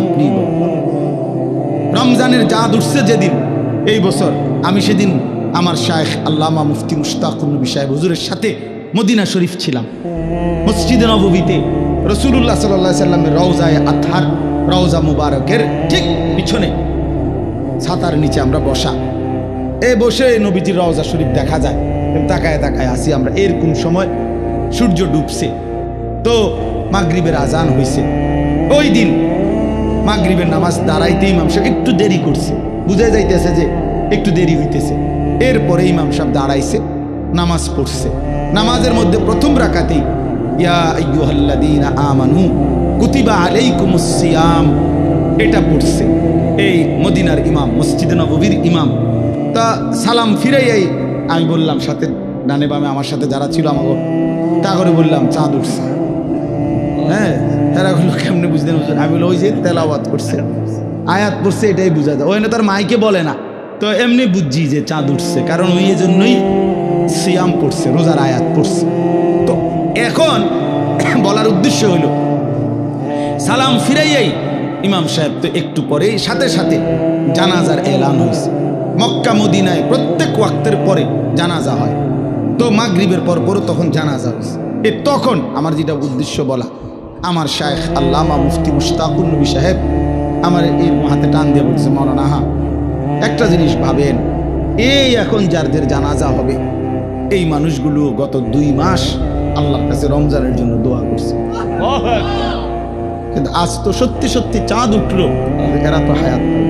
আপনি বড়। রমজানের চাঁদ উঠছে যেদিন, এই বছর আমি সেদিন আমার শায়েখ আল্লামা মুফতি মুশতাকুর নবী সাহেব হুজুরের সাথে মদিনা শরীফ ছিলাম, মসজিদে নববীতে রাসূলুল্লাহ সাল্লাল্লাহু আলাইহি সাল্লামের রওজায়ে আতহার, রওজা মুবারকের ঠিক পিছনে ছাতার নিচে আমরা বসা, বসে নবীজির রওজা শরীফ দেখা যায়, তাকায় তাকায় আসি আমরা। এরকম সময় সূর্য ডুবছে, তো মাগরিবের আজান হয়েছে। ওই দিন মাগরিবের নামাজ দাঁড়াইতে ইমাম সাহেব একটু দেরি করছে, বুঝা যাইতেছে যে একটু দেরি হইতেছে। এরপরে ইমাম সাহেব দাঁড়াইছে, নামাজ পড়ছে। নামাজের মধ্যে প্রথম রাকাতেই ইয়া আইয়ুহাল্লাযীনা আমানু কুতিবা আলাইকুমুস সিয়াম, এটা পড়ছে এই মদিনার ইমাম, মসজিদে নববীর ইমাম। তা সালাম ফিরাইয়াই আমি বললাম, সাথে ডানে বামে আমার সাথে যারা ছিল আমাকে, তা করে বললাম চাঁদ উঠছে। হ্যাঁ, তারা বললো কেমনে বুঝলেন হুজুর? আমি বললাম ওই যে তেলাওয়াত করছে, আয়াত পড়ছে, এটাই বোঝা যায়। ওই না তার মাইকে বলে না, তো এমনি বুঝছি যে চাঁদ উঠছে, কারণ ওই জন্যই সিয়াম পড়ছে, রোজার আয়াত পড়ছে। তো এখন বলার উদ্দেশ্য হইল, সালাম ফিরাইয়াই ইমাম সাহেব তো একটু পরে সাথে সাথে জানাজার এলান হয়েছে। মক্কা মদিনায় প্রত্যেক ওয়াক্তের পরে জানাজা হয়, তো মাগরিবের পর পরও তখন জানাজা হয়েছে। তখন আমার যেটা উদ্দেশ্য বলা, আমার শায়েখ আল্লামা মুফতি মুশতাকুর নবী সাহেব আমার এই হাতে টান দিয়ে বলছে, মাওলানা একটা জিনিস ভাবেন, এই এখন যাদের জানাজা হবে এই মানুষগুলো গত 2 মাস আল্লাহর কাছে রমজানের জন্য দোয়া করছে, কিন্তু আজ তো সত্যি সত্যি চাঁদ উঠলো, এরা তো হায়াত পাবে।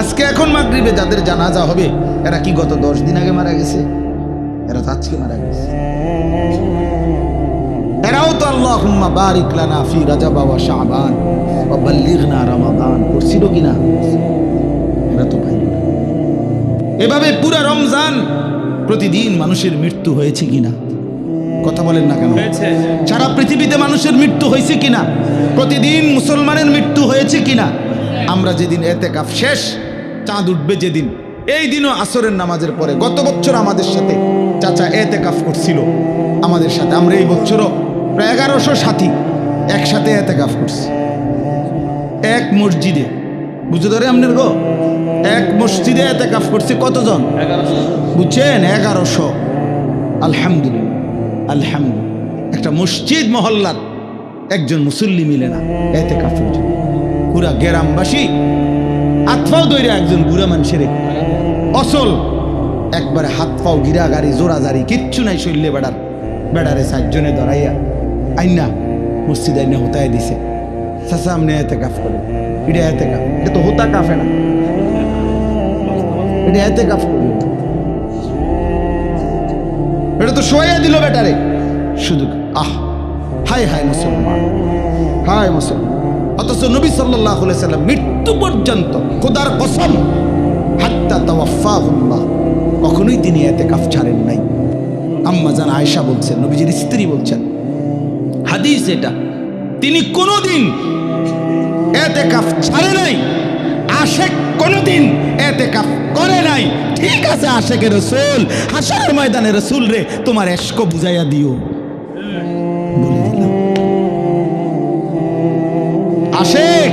আজকে এখন মাগরিবে যাদের জানাজা হবে এরা কি গত 10 দিন আগে মারা গেছে? এরা তো আজকে মারা গেছে। এরাও তো আল্লাহুম্মা বারিক লানা ফি রাজাব ওয়া শাবান ওয়া বাল্লিগনা রমাদান পড়ছিল কিনা? এরা তো পাইল না। এভাবে পুরা রমজান প্রতিদিন মানুষের মৃত্যু হয়েছে কিনা? কথা বলেন না কেন? সারা পৃথিবীতে মানুষের মৃত্যু হয়েছে কিনা? প্রতিদিন মুসলমানের মৃত্যু হয়েছে কিনা? আমরা যেদিন এতেকাফ শেষ, চাঁদ উঠবে যেদিন, এই দিনও আসরের নামাজের পরে গত বছর আমাদের সাথে চাচা এতেকাফ করছিল আমাদের সাথে। আমরা এই বছরও প্রায় 1100 সাথী একসাথে এতেকাফ করছি এক মসজিদে। বুঝতে ধরে আপনার গো, এক মসজিদে এতেকাফ করছি। কতজন? 1100। বুঝছেন? 1100। আলহামদুলিল্লাহ, আলহামদুলিল্লাহ। একটা মসজিদ মহল্লার একজন মুসল্লি মিলে না এতেকাফের জন্য। পুরা গ্রামবাসী হাতফাও দইরে একজন বুড়া মানুষের অসল একবারে হাত পাও গিরা গাড়ি জোড়াজারি কিচ্ছু নাই, শৈল্যে বেড়ারে 4 জনে ধরাইয়া আইনা মসজিদ আইনা হোতায় দিছে। চাচা আপনি এতেকাফ করে, এটা এতেকাফ, এটা তো হোতা কাফে না, এটা এতেকাফ করবে, এটা তো শোয়া দিল বেটারে শুধু। হায় হায় মুসলমান, হায় মুসলমান। অথচ নবী সাল্লাল্লাহু আলাইহি সাল্লাম মৃত্যু পর্যন্ত খোদার কসম হাত্তা তাওয়াফাহুল্লাহ কখনোই তিনি এতেকাফ ছাড়েন নাই। আম্মা জান আয়েশা বলছেন, নবীজির স্ত্রী বলছেন, হাদিস এটা, তিনি কোনোদিন এতেকাফ ছাড়ে নাই। আশেক কোনোদিন এতেকাফ করে নাই। ঠিক আছে আশেকে রাসূল, হাশরের ময়দানে রাসূল রে তোমার ইশক বুঝাইয়া দিও, বলে দিলাম। আশেক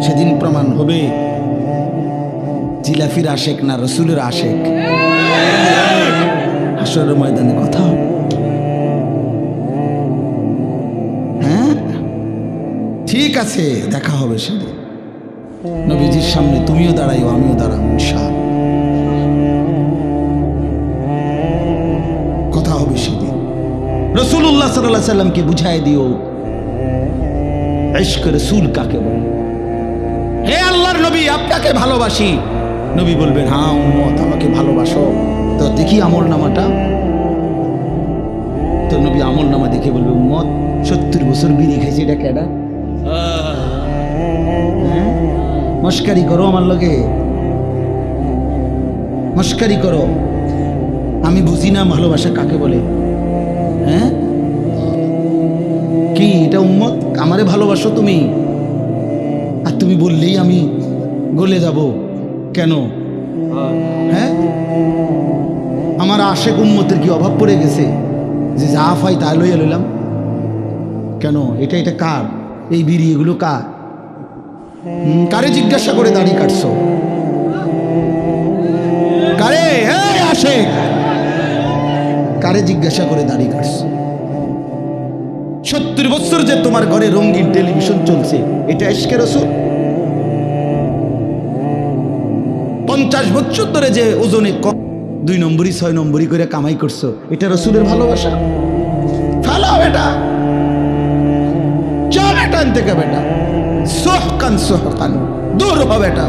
সেদিন প্রমাণ হবে জিলাফির আশেক না রাসূলের আশেক। হাশরের ময়দানে কথা হবে। হ্যাঁ ঠিক আছে, দেখা হবে সেদিন নবীজির সামনে। তুমিও দাঁড়াইও, আমিও দাঁড়াবো ইনশাআল্লাহ। কথা হবে সেদিন। রাসূলুল্লাহ সাল্লাল্লাহু আলাইহি সাল্লামকে বুঝাই দিও ইশক রাসূল কাকে বলে। হে আল্লাহর নবী, আপনাকে ভালোবাসি। নবী বলবেন, হ্যাঁ উম্মত আমাকে ভালোবাসো, তো দেখি আমল নামাটা। তো নবী আমল নামা দেখে বলবে, উম্মত 70 বছর বিড়ি খেয়েছে, এটা কেডা? মস্কারি করো আমার লগে, মস্কারি করো। আমি বুঝি না ভালোবাসা কাকে বলে। হ্যাঁ কি এটা উম্মত? আমারে ভালোবাসো তুমি, আর তুমি বললেই আমি গলে যাব কেন? হ্যাঁ আমার আশেক উম্মতের কি অভাব পড়ে গেছে যে যা পাই তা লইয়া লইলাম কেন? এটা কার? এই বিড়ি এগুলো কার? কারে জিজ্ঞাসা করে দাড়ি কাটছো? কারে? এই আশেক কারে জিজ্ঞাসা করে দাড়ি কাটছো? 70 বছর যে তোমার ঘরে রঙিন টেলিভিশন চলছে, এটা ইশকে রাসূল? 50 বছর ধরে যে ওজনে 2 নম্বরই 6 নম্বরই করে কামাই করছো, এটা রাসূলের ভালোবাসা? ফালা বেটা, চল এটা থেকে বেটা, সোহকান সোহকান দূর হ বেটা।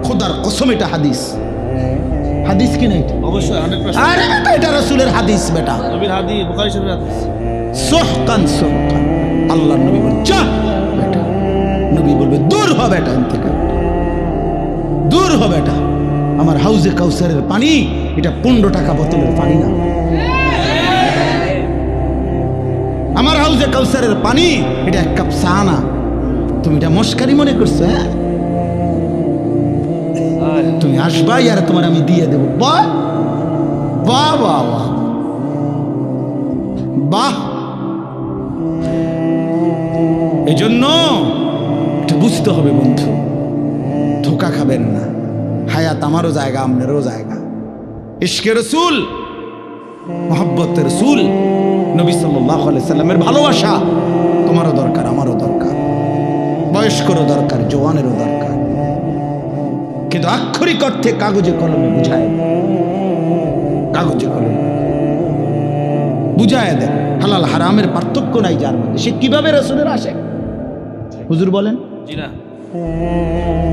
খোদার কসম এটা হাদিস। হাদিস কি না এটা? অবশ্যই 100%। আরে বেটা এটা রাসূলের হাদিস বেটা, নবীর হাদিস, বুখারী শরীফের হাদিস। সোহকান সোহকান আল্লাহর নবী বলেন, চল বেটা। নবী বলবে, দূর হ বেটা, থেকে দূর হ বেটা। আমার হাউজে কাউসারের পানি এটা 15 টাকা বোতলের পানি না। আমার হাউজে কাউসারের পানি এটা 1 কাপ চা না। তুমি এটা মস্কারি মনে করছো? হ্যাঁ তুমি আসবাই আর তোমার আমি দিয়ে দেবো। বাহ বাহ বাহ বাহ বাহ। এই জন্য এটা বুঝতে হবে বন্ধু, ধোকা খাবেন না। হায়াত আমারও জায়গা, আপনারও জায়গা। ইশকে রসুল, মোহাব্বতের রসুল, নবী সাল্লাল্লাহু আলাইহি সাল্লামের ভালোবাসা তোমারও দরকার, আমারও দরকার, বয়স্করও দরকার, জওয়ানেরও দরকার। কিন্তু আক্ষরিক অর্থে কাগজে কলমে বুঝায় দেন, কাগজে কলমে বুঝায় দেন। হালাল হারামের পার্থক্য নাই যার মধ্যে, সে কিভাবে রসুলের আশেক? হুজুর বলেন, জি না।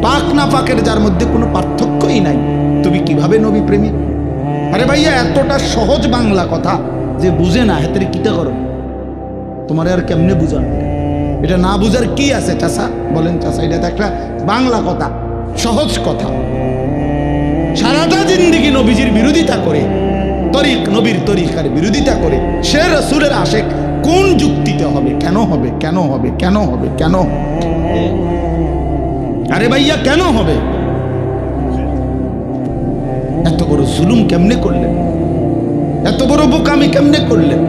পাক না পাকের যার মধ্যে কোনো পার্থক্যই নাই, তুমি কিভাবে নবী প্রেমী? আরে ভাইয়া, এতটা সহজ বাংলা কথা যে বুঝে না, হেতের কিতা করো? তোমার আর কেমনে বুঝান? এটা না বুঝার কি আছে চাচা? বলেন চাচা, এটা তো একটা বাংলা কথা, সহজ কথা। সারাটা জিন্দেগি নবীজির বিরোধিতা করে, তরিক নবীর তরিকার বিরোধিতা করে, সে রসুলের আশেক কোন যুক্তিতে হবে? কেন হবে? কেন হবে? কেন হবে? কেন? আরে ভাইয়া, কেন হবে? এত বড় জুলুম কেমনে করলেন? এত বড় বোকামি কেমনে করলেন?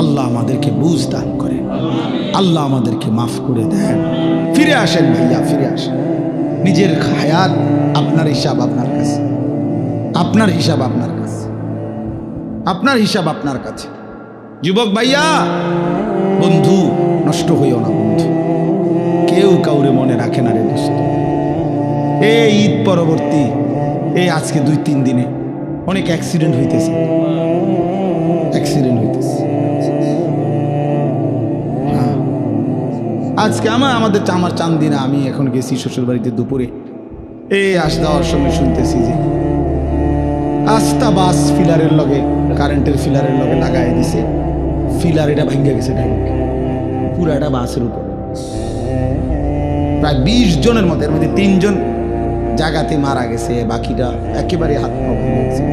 আল্লাহ আমাদেরকে বুঝ দান করে, আল্লাহ আমাদেরকে মাফ করে দেন। ফিরে আসেন ভাইয়া, ফিরে আসেন। নিজের হায়াত আপনার হিসাব আপনার কাছে, আপনার হিসাব আপনার কাছে, আপনার হিসাব আপনার কাছে। যুবক ভাইয়া, বন্ধু নষ্ট হইও না বন্ধু, কেউ কাউরে মনে রাখে না রে দোস্ত। এই ঈদ পরবর্তী এই আজকে 2-3 দিনে অনেক অ্যাক্সিডেন্ট হইতেছে, অ্যাক্সিডেন্ট হইতেছে। হ্যাঁ, আজকে আমাদের আমার চান্দিনা, আমি এখন গেছি শ্বশুর বাড়িতে দুপুরে, এই আস যাওয়ার সময় শুনতেছি যে আস্তা বাস ফিলারের লগে, কারেন্টের ফিলারের লগে লাগাই দিছে, ফিলার এটা ভাঙ্গে গেছে ডাইরেক্ট পুরাটা বাসের উপর। প্রায় 20 জনের মধ্যে, এর মধ্যে 3 জন জায়গাতে মারা গেছে, বাকিটা একেবারে হাত পা ভেঙে গেছে।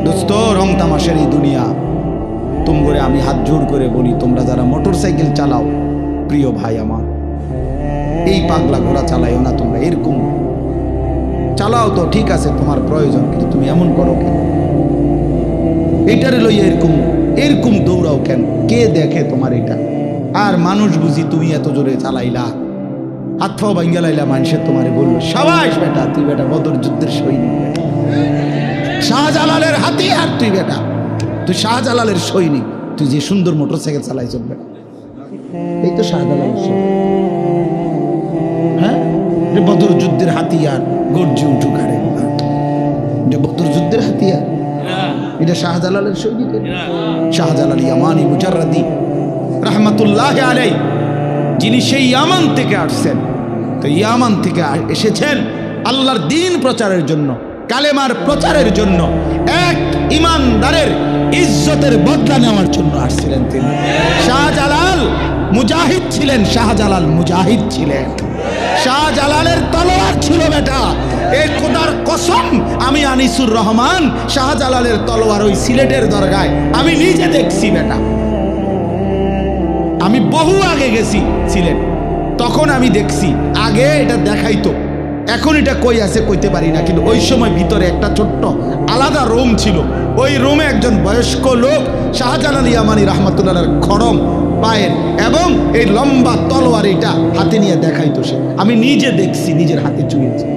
দোস্ত, রং তামাশের এই দুনিয়া, তোমরা আমি হাত জোর করে বলি, তোমরা যারা মোটর সাইকেল চালাও, প্রিয় ভাই আমার, এই পাগলা ঘোড়া চালাইও না তোমরা। এরকম চালাও তো ঠিক আছে, তোমার প্রয়োজন, কিন্তু তুমি এমন করো কেন? এইটারে লইয়া এরকম এরকম দৌড়াও কেন? কে দেখে তোমার এটা? আর মানুষ বুঝি তুমি এত জোরে চালাইলা, হাত পাও ভাঙ্গা লাইলা, মানুষের তোমারে বললো সাবাস বেটা, তুই বেটা বদর যুদ্ধের সৈনিক, শাহজালালের হাতিয়ার তুই বেটা, তুই শাহজালালের সৈনিক, তুই যে সুন্দর মোটর সাইকেল চালাই চলবে। এই তো শাহজালালের সৈনিক। হ্যাঁ, বদর যুদ্ধের হাতিয়ার, গর্জে উঠু ঘাড়ে, বদর যুদ্ধের হাতিয়ার, এটা শাহজালালের সৈনিক। শাহজালাল ইয়ামানি মুজাররাদি রাহমাতুল্লাহ আলাইহি, যিনি সেই ইয়ামান থেকে আসছেন, তো ইয়ামান থেকে এসেছেন আল্লাহর দ্বীন প্রচারের জন্য, কালেমার প্রচারের জন্য, এক ইমানদারের ইজ্জতের বদলা নেওয়ার জন্য আসছিলেন তিনি। শাহজালাল মুজাহিদ ছিলেন, শাহজালাল মুজাহিদ ছিলেন। শাহজালালের তলোয়ার ছিল বেটা, এই খোদার কসম, আমি আনিসুর রহমান শাহজালালের তলোয়ার ওই সিলেটের দরগায় আমি নিজে দেখছি বেটা। আমি বহু আগে গেছি সিলেট, তখন আমি দেখছি। আগে এটা দেখাইতো, এখন এটা কই আছে কইতে পারি না, কিন্তু ওই সময় ভিতরে একটা ছোট্ট আলাদা রুম ছিল। ওই রুমে একজন বয়স্ক লোক শাহজালাল ইয়ামানি রাহমাতুল্লাহর খড়ম পায়ের এবং এই লম্বা তলোয়ার এটা হাতে নিয়ে দেখাইতো সে। আমি নিজে দেখছি, নিজের হাতে চুয়েছি।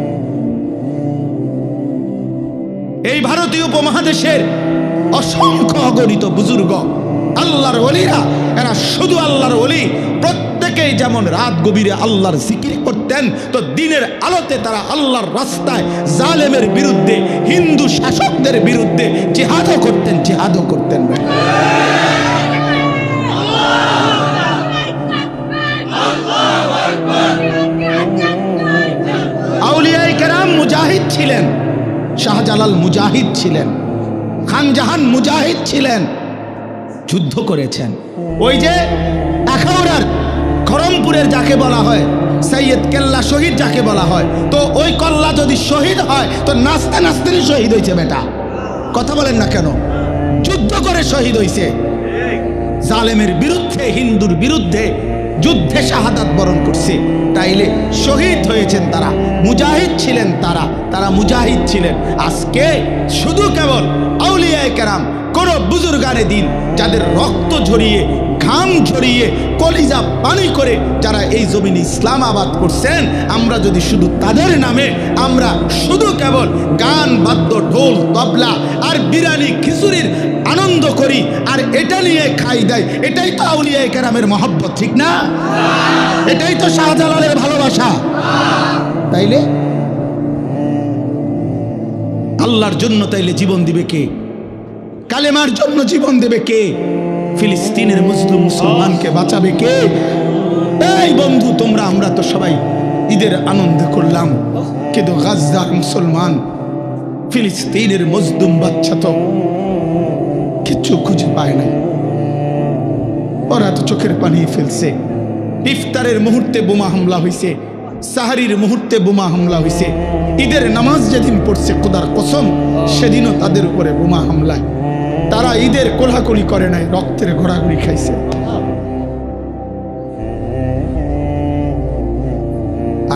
এই ভারতীয় উপমহাদেশের অসংখ্য অগণিত বুজুর্গ আল্লাহর ওলিরা, এরা শুধু আল্লাহর ওলি, প্রত্যেকেই যেমন রাত গভীরে আল্লাহর জিকির করতেন, তো দিনের আলোতে তারা আল্লাহর রাস্তায় জালেমের বিরুদ্ধে, হিন্দু শাসকদের বিরুদ্ধে জিহাদও করতেন, জিহাদও করতেন। আউলিয়ায়ে কেরাম মুজাহিদ ছিলেন, শাহজালাল মুজাহিদ ছিলেন, খান জাহান মুজাহিদ ছিলেন, যুদ্ধ করেছেন। ওই যে আখাউড়ার খড়মপুরের যাকে বলা হয় সৈয়দ কেল্লা শহীদ যাকে বলা হয়, তো ওই কল্লা যদি শহীদ হয় তো নাচতে নাচতেই শহীদ হয়েছে বেটা। কথা বলেন না কেন? যুদ্ধ করে শহীদ হয়েছে, জালেমের বিরুদ্ধে, হিন্দুর বিরুদ্ধে যুদ্ধে শাহাদাত বরণ করছে। তাইলে শহীদ হয়েছেন তারা, মুজাহিদ ছিলেন তারা, তারা মুজাহিদ ছিলেন। আজকে শুধু কেবল আউলিয়ায়ে কেরাম, কোন বুজুর্গানে দিন যাদের রক্ত ঝরিয়ে ঘাম ঝরিয়ে কলিজা পানি করে যারা এই জমিনে ইসলাম আবাদ করছেন, আমরা যদি শুধু তাদের নামে আমরা শুধু কেবল গান বাদ্য ঢোল তবলা আর বিরিয়ানি খিচুড়ির আনন্দ করি আর এটা নিয়ে খাই দেয়, এটাই তো আউলিয়া কেরামের মহব্বত, ঠিক না? এটাই তো শাহজালালের ভালোবাসা। তাইলে আল্লাহর জন্য তাইলে জীবন দিবে কে? কালেমার জন্য জীবন দেবে কে? ফিলিস্তিনের মুসলিম মুসলমানকে বাঁচাবে কে? এই বন্ধু, তোমরা আমরা তো সবাই ঈদের আনন্দ করলাম, কিন্তু গাজার মুসলমান ফিলিস্তিনের মজলুম বাচ্চা তো কিচ্ছু খুঁজে পায় নাই। ওরা তো চোখের পানি ফেলছে। ইফতারের মুহূর্তে বোমা হামলা হয়েছে, সাহারির মুহূর্তে বোমা হামলা হয়েছে, ঈদের নামাজ যেদিন পড়ছে খোদার কসম সেদিনও তাদের উপরে বোমা হামলায়। তারা ঈদের কোলাকুলি করে নাই, রক্তের ঘোরাঘুরি খাইছে।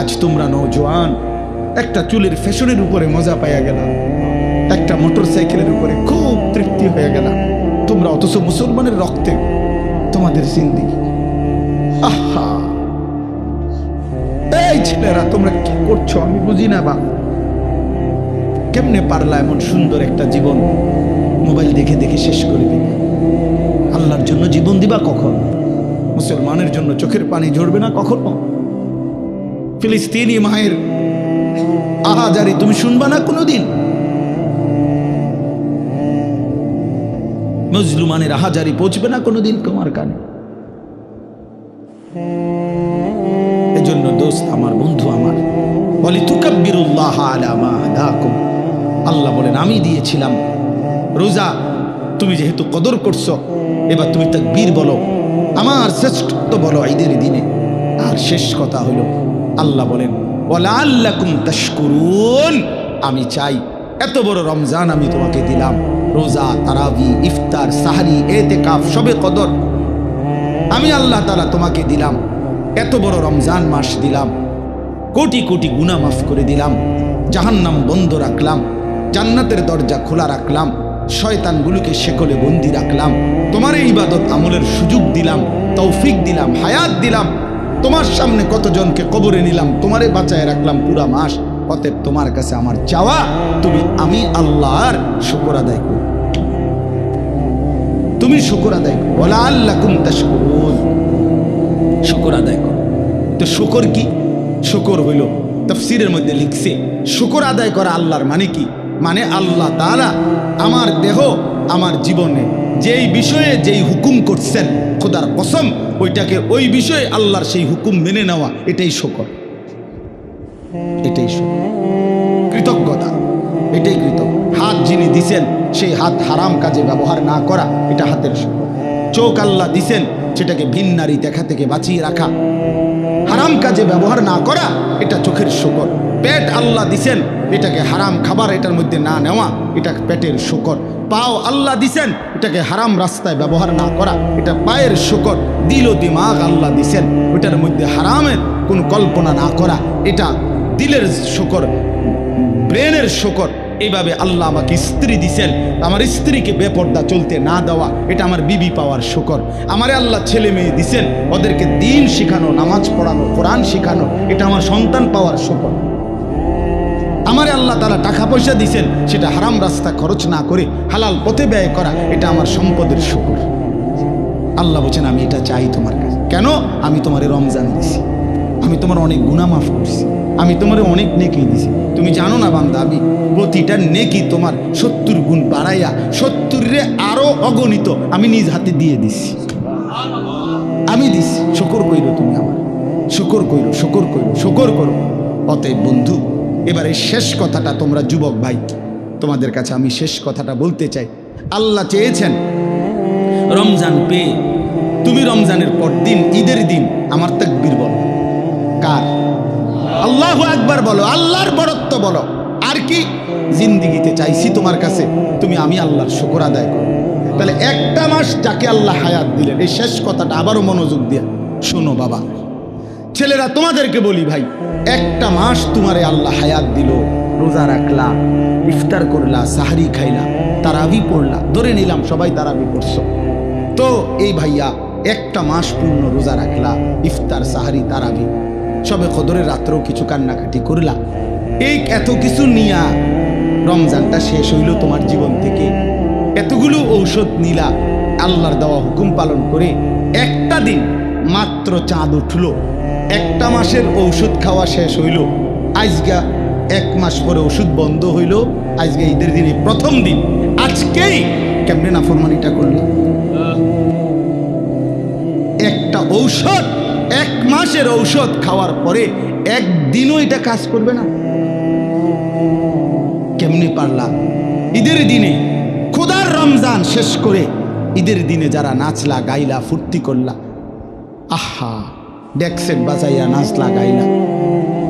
আজ তোমরা নওজোয়ান একটা চুলের ফ্যাশনের উপরে মজা পাইয়া গেলাম, একটা মোটর সাইকেলের উপরে খুব তৃপ্তি হয়ে গেলাম তোমরা, অথচ মুসলমানের রক্তে তোমাদের জিন্দেগি। আহা, এই ছেলেরা তোমরা কি করছো আমি বুঝি না। বা কেমনে পারলা এমন সুন্দর একটা জীবন মোবাইল দেখে দেখে শেষ করে দিবে? আল্লাহর জন্য জীবন দিবা কখন? মুসলমানের জন্য চোখের পানি ঝরবে না কখনো? ফিলিস্তিনি মায়ের আহাজারি তুমি শুনবা না কোনোদিন? মজলুমানের আহাজারি পৌঁছবে না কোনোদিন তোমার কানে? এজন্য দোস্ত আমার, বন্ধু আমার, বলি তুকাব্বিরুল্লাহ আলা মা হাদাকুম। আল্লাহ বলেন আমি দিয়েছিলাম রোজা, তুমি যেহেতু কদর করছো এবার তুমি তাকবীর বলো, আমার শ্রেষ্ঠত্ব বলো ঈদের দিনে। আর শেষ কথা হলো আল্লাহ বলেন ওয়ালাআল্লাকুম তাশকুরুন, আমি চাই এত বড় রমজান আমি তোমাকে দিলাম, রোজা, তারাবি, ইফতার, সাহরি, এতেকাফ, শবে কদর আমি আল্লাহ তাআলা তোমাকে দিলাম, এত বড় রমজান মাস দিলাম, কোটি কোটি গুনাহ মাফ করে দিলাম, জাহান্নাম বন্ধ রাখলাম, জান্নাতের দরজা খোলা রাখলাম, শয়তানগুলোকে শেকলে বন্দি রাখলাম, তোমার এই ইবাদত আমলের সুযোগ দিলাম, তৌফিক দিলাম, হায়াত দিলাম, তোমার সামনে কতজনকে কবরে নিলাম, তোমারে বাঁচায় রাখলাম পুরা মাস। অতএব তোমার কাছে আমার চাওয়া তুমি আমি আল্লাহর শুকর আদায় করো, তুমি শুকর আদায় করো। ওয়ালাআল্লাকুম তাশকুরুন, শুকর আদায় করো। তো শুকর কি? শুকর হইল তাফসীরের মধ্যে লিখছে শুকর আদায় করা আল্লাহর মানে কি? মানে আল্লাহ তাআলা আমার দেহ আমার জীবনে যেই বিষয়ে যেই হুকুম করছেন খোদার কসম ওইটাকে ওই বিষয়ে আল্লাহর সেই হুকুম মেনে নেওয়া, এটাই শুকর, এটাই শুকর, কৃতজ্ঞতা, এটাই কৃতজ্ঞ। হাত যিনি দিছেন সেই হাত হারাম কাজে ব্যবহার না করা, এটা হাতের শুকর। চোখ আল্লাহ দিছেন সেটাকে ভিন নারী দেখা থেকে বাঁচিয়ে রাখা, হারাম কাজে ব্যবহার না করা, এটা চোখের শুকর। পেট আল্লাহ দিছেন এটাকে হারাম খাবার এটার মধ্যে না নেওয়া, এটা পেটের শুকর। পাও আল্লাহ দিছেন এটাকে হারাম রাস্তায় ব্যবহার না করা, এটা পায়ের শুকর। দিল ও দিমাগ আল্লাহ দিছেন ওটার মধ্যে হারামের কোনো কল্পনা না করা, এটা দিলের শুকর, ব্রেনের শুকর। এইভাবে আল্লাহ আমাকে স্ত্রী দিছেন, আমার স্ত্রীকে বেপর্দা চলতে না দেওয়া, এটা আমার বিবি পাওয়ার শুকর। আমারে আল্লাহ ছেলে মেয়ে দিছেন, ওদেরকে দিন শিখানো, নামাজ পড়ানো, কোরআন শিখানো, এটা আমার সন্তান পাওয়ার শুকর। আমারে আল্লাহ তাআলা টাকা পয়সা দিছেন, সেটা হারাম রাস্তা খরচ না করে হালাল পথে ব্যয় করা, এটা আমার সম্পদের শুকর। আল্লাহ বলছেন আমি এটা চাই তোমার কাছে। কেন? আমি তোমারে রমজান দিছি, আমি তোমার অনেক গুনাহ মাফ করছি, আমি তোমারে অনেক নেকি দিছি। তুমি জানো না বান্দা, আমি প্রতিটা নেকি তোমার 70 গুণ বাড়াইয়া 70-রে আরো অগণিত আমি নিজ হাতে দিয়ে দিছি, আমি দিছি। শুকর কইরো তুমি আমার, শুকর কইরো, শুকর কইরো, শুকর করো। অতএব বন্ধু, এবারে শেষ কথাটা তোমরা যুবক ভাই, তোমাদের কাছে আমি শেষ কথাটা বলতে চাই। আল্লাহ চেয়েছেন রমজান পেয়ে তুমি রমজানের পর দিন ঈদের দিন আমার তাকবীর বলো। কার? আল্লাহু আকবার বলো, আল্লাহর বড়ত্ব বলো। আর কি? জিন্দেগিতে চাইছি তোমার কাছে তুমি আমি আল্লাহর শুকর আদায় করো। তাহলে একটা মাস যাকে আল্লাহ হায়াত দিলেন, এই শেষ কথাটা আবারও মনোযোগ দিয়ে শোনো বাবা, ছেলেরা তোমাদেরকে বলি ভাই, একটা মাস তোমারে আল্লাহ হায়াত দিল, রোজা রাখলা, ইফতার করলা, সাহরি খাইলা, তারাবি পড়লা, ধরে নিলাম সবাই তারাবি পড়ছো। তো এই ভাইয়া একটা মাস পূর্ণ রোজা রাখলা, ইফতার, সাহারি, তারাবি, সবে কদরের রাত্রেও কিছু কান্নাকাটি করলা, এই এত কিছু নিয়া রমজানটা শেষ হইল তোমার জীবন থেকে। এতগুলো ঔষধ নিলা, আল্লাহর দেওয়া হুকুম পালন করে একটা দিন মাত্র চাঁদ উঠলো, একটা মাসের ঔষধ খাওয়া শেষ হইল। আজকে 1 মাস পরে ওষুধ বন্ধ হইল, আজকে ঈদের দিনে প্রথম দিন, আজকেই কেমনে নাফরমানিটা করলো? একটা ঔষধ, 1 মাসের ঔষধ খাওয়ার পরে একদিনও এটা কাজ করবে না? কেমনে পারলা? ঈদের দিনে খোদার রমজান শেষ করে ঈদের দিনে যারা নাচলা, গাইলা, ফুর্তি করলা, আহা, ডেকসেট বাজাইয়া নাচলা, গাইলা,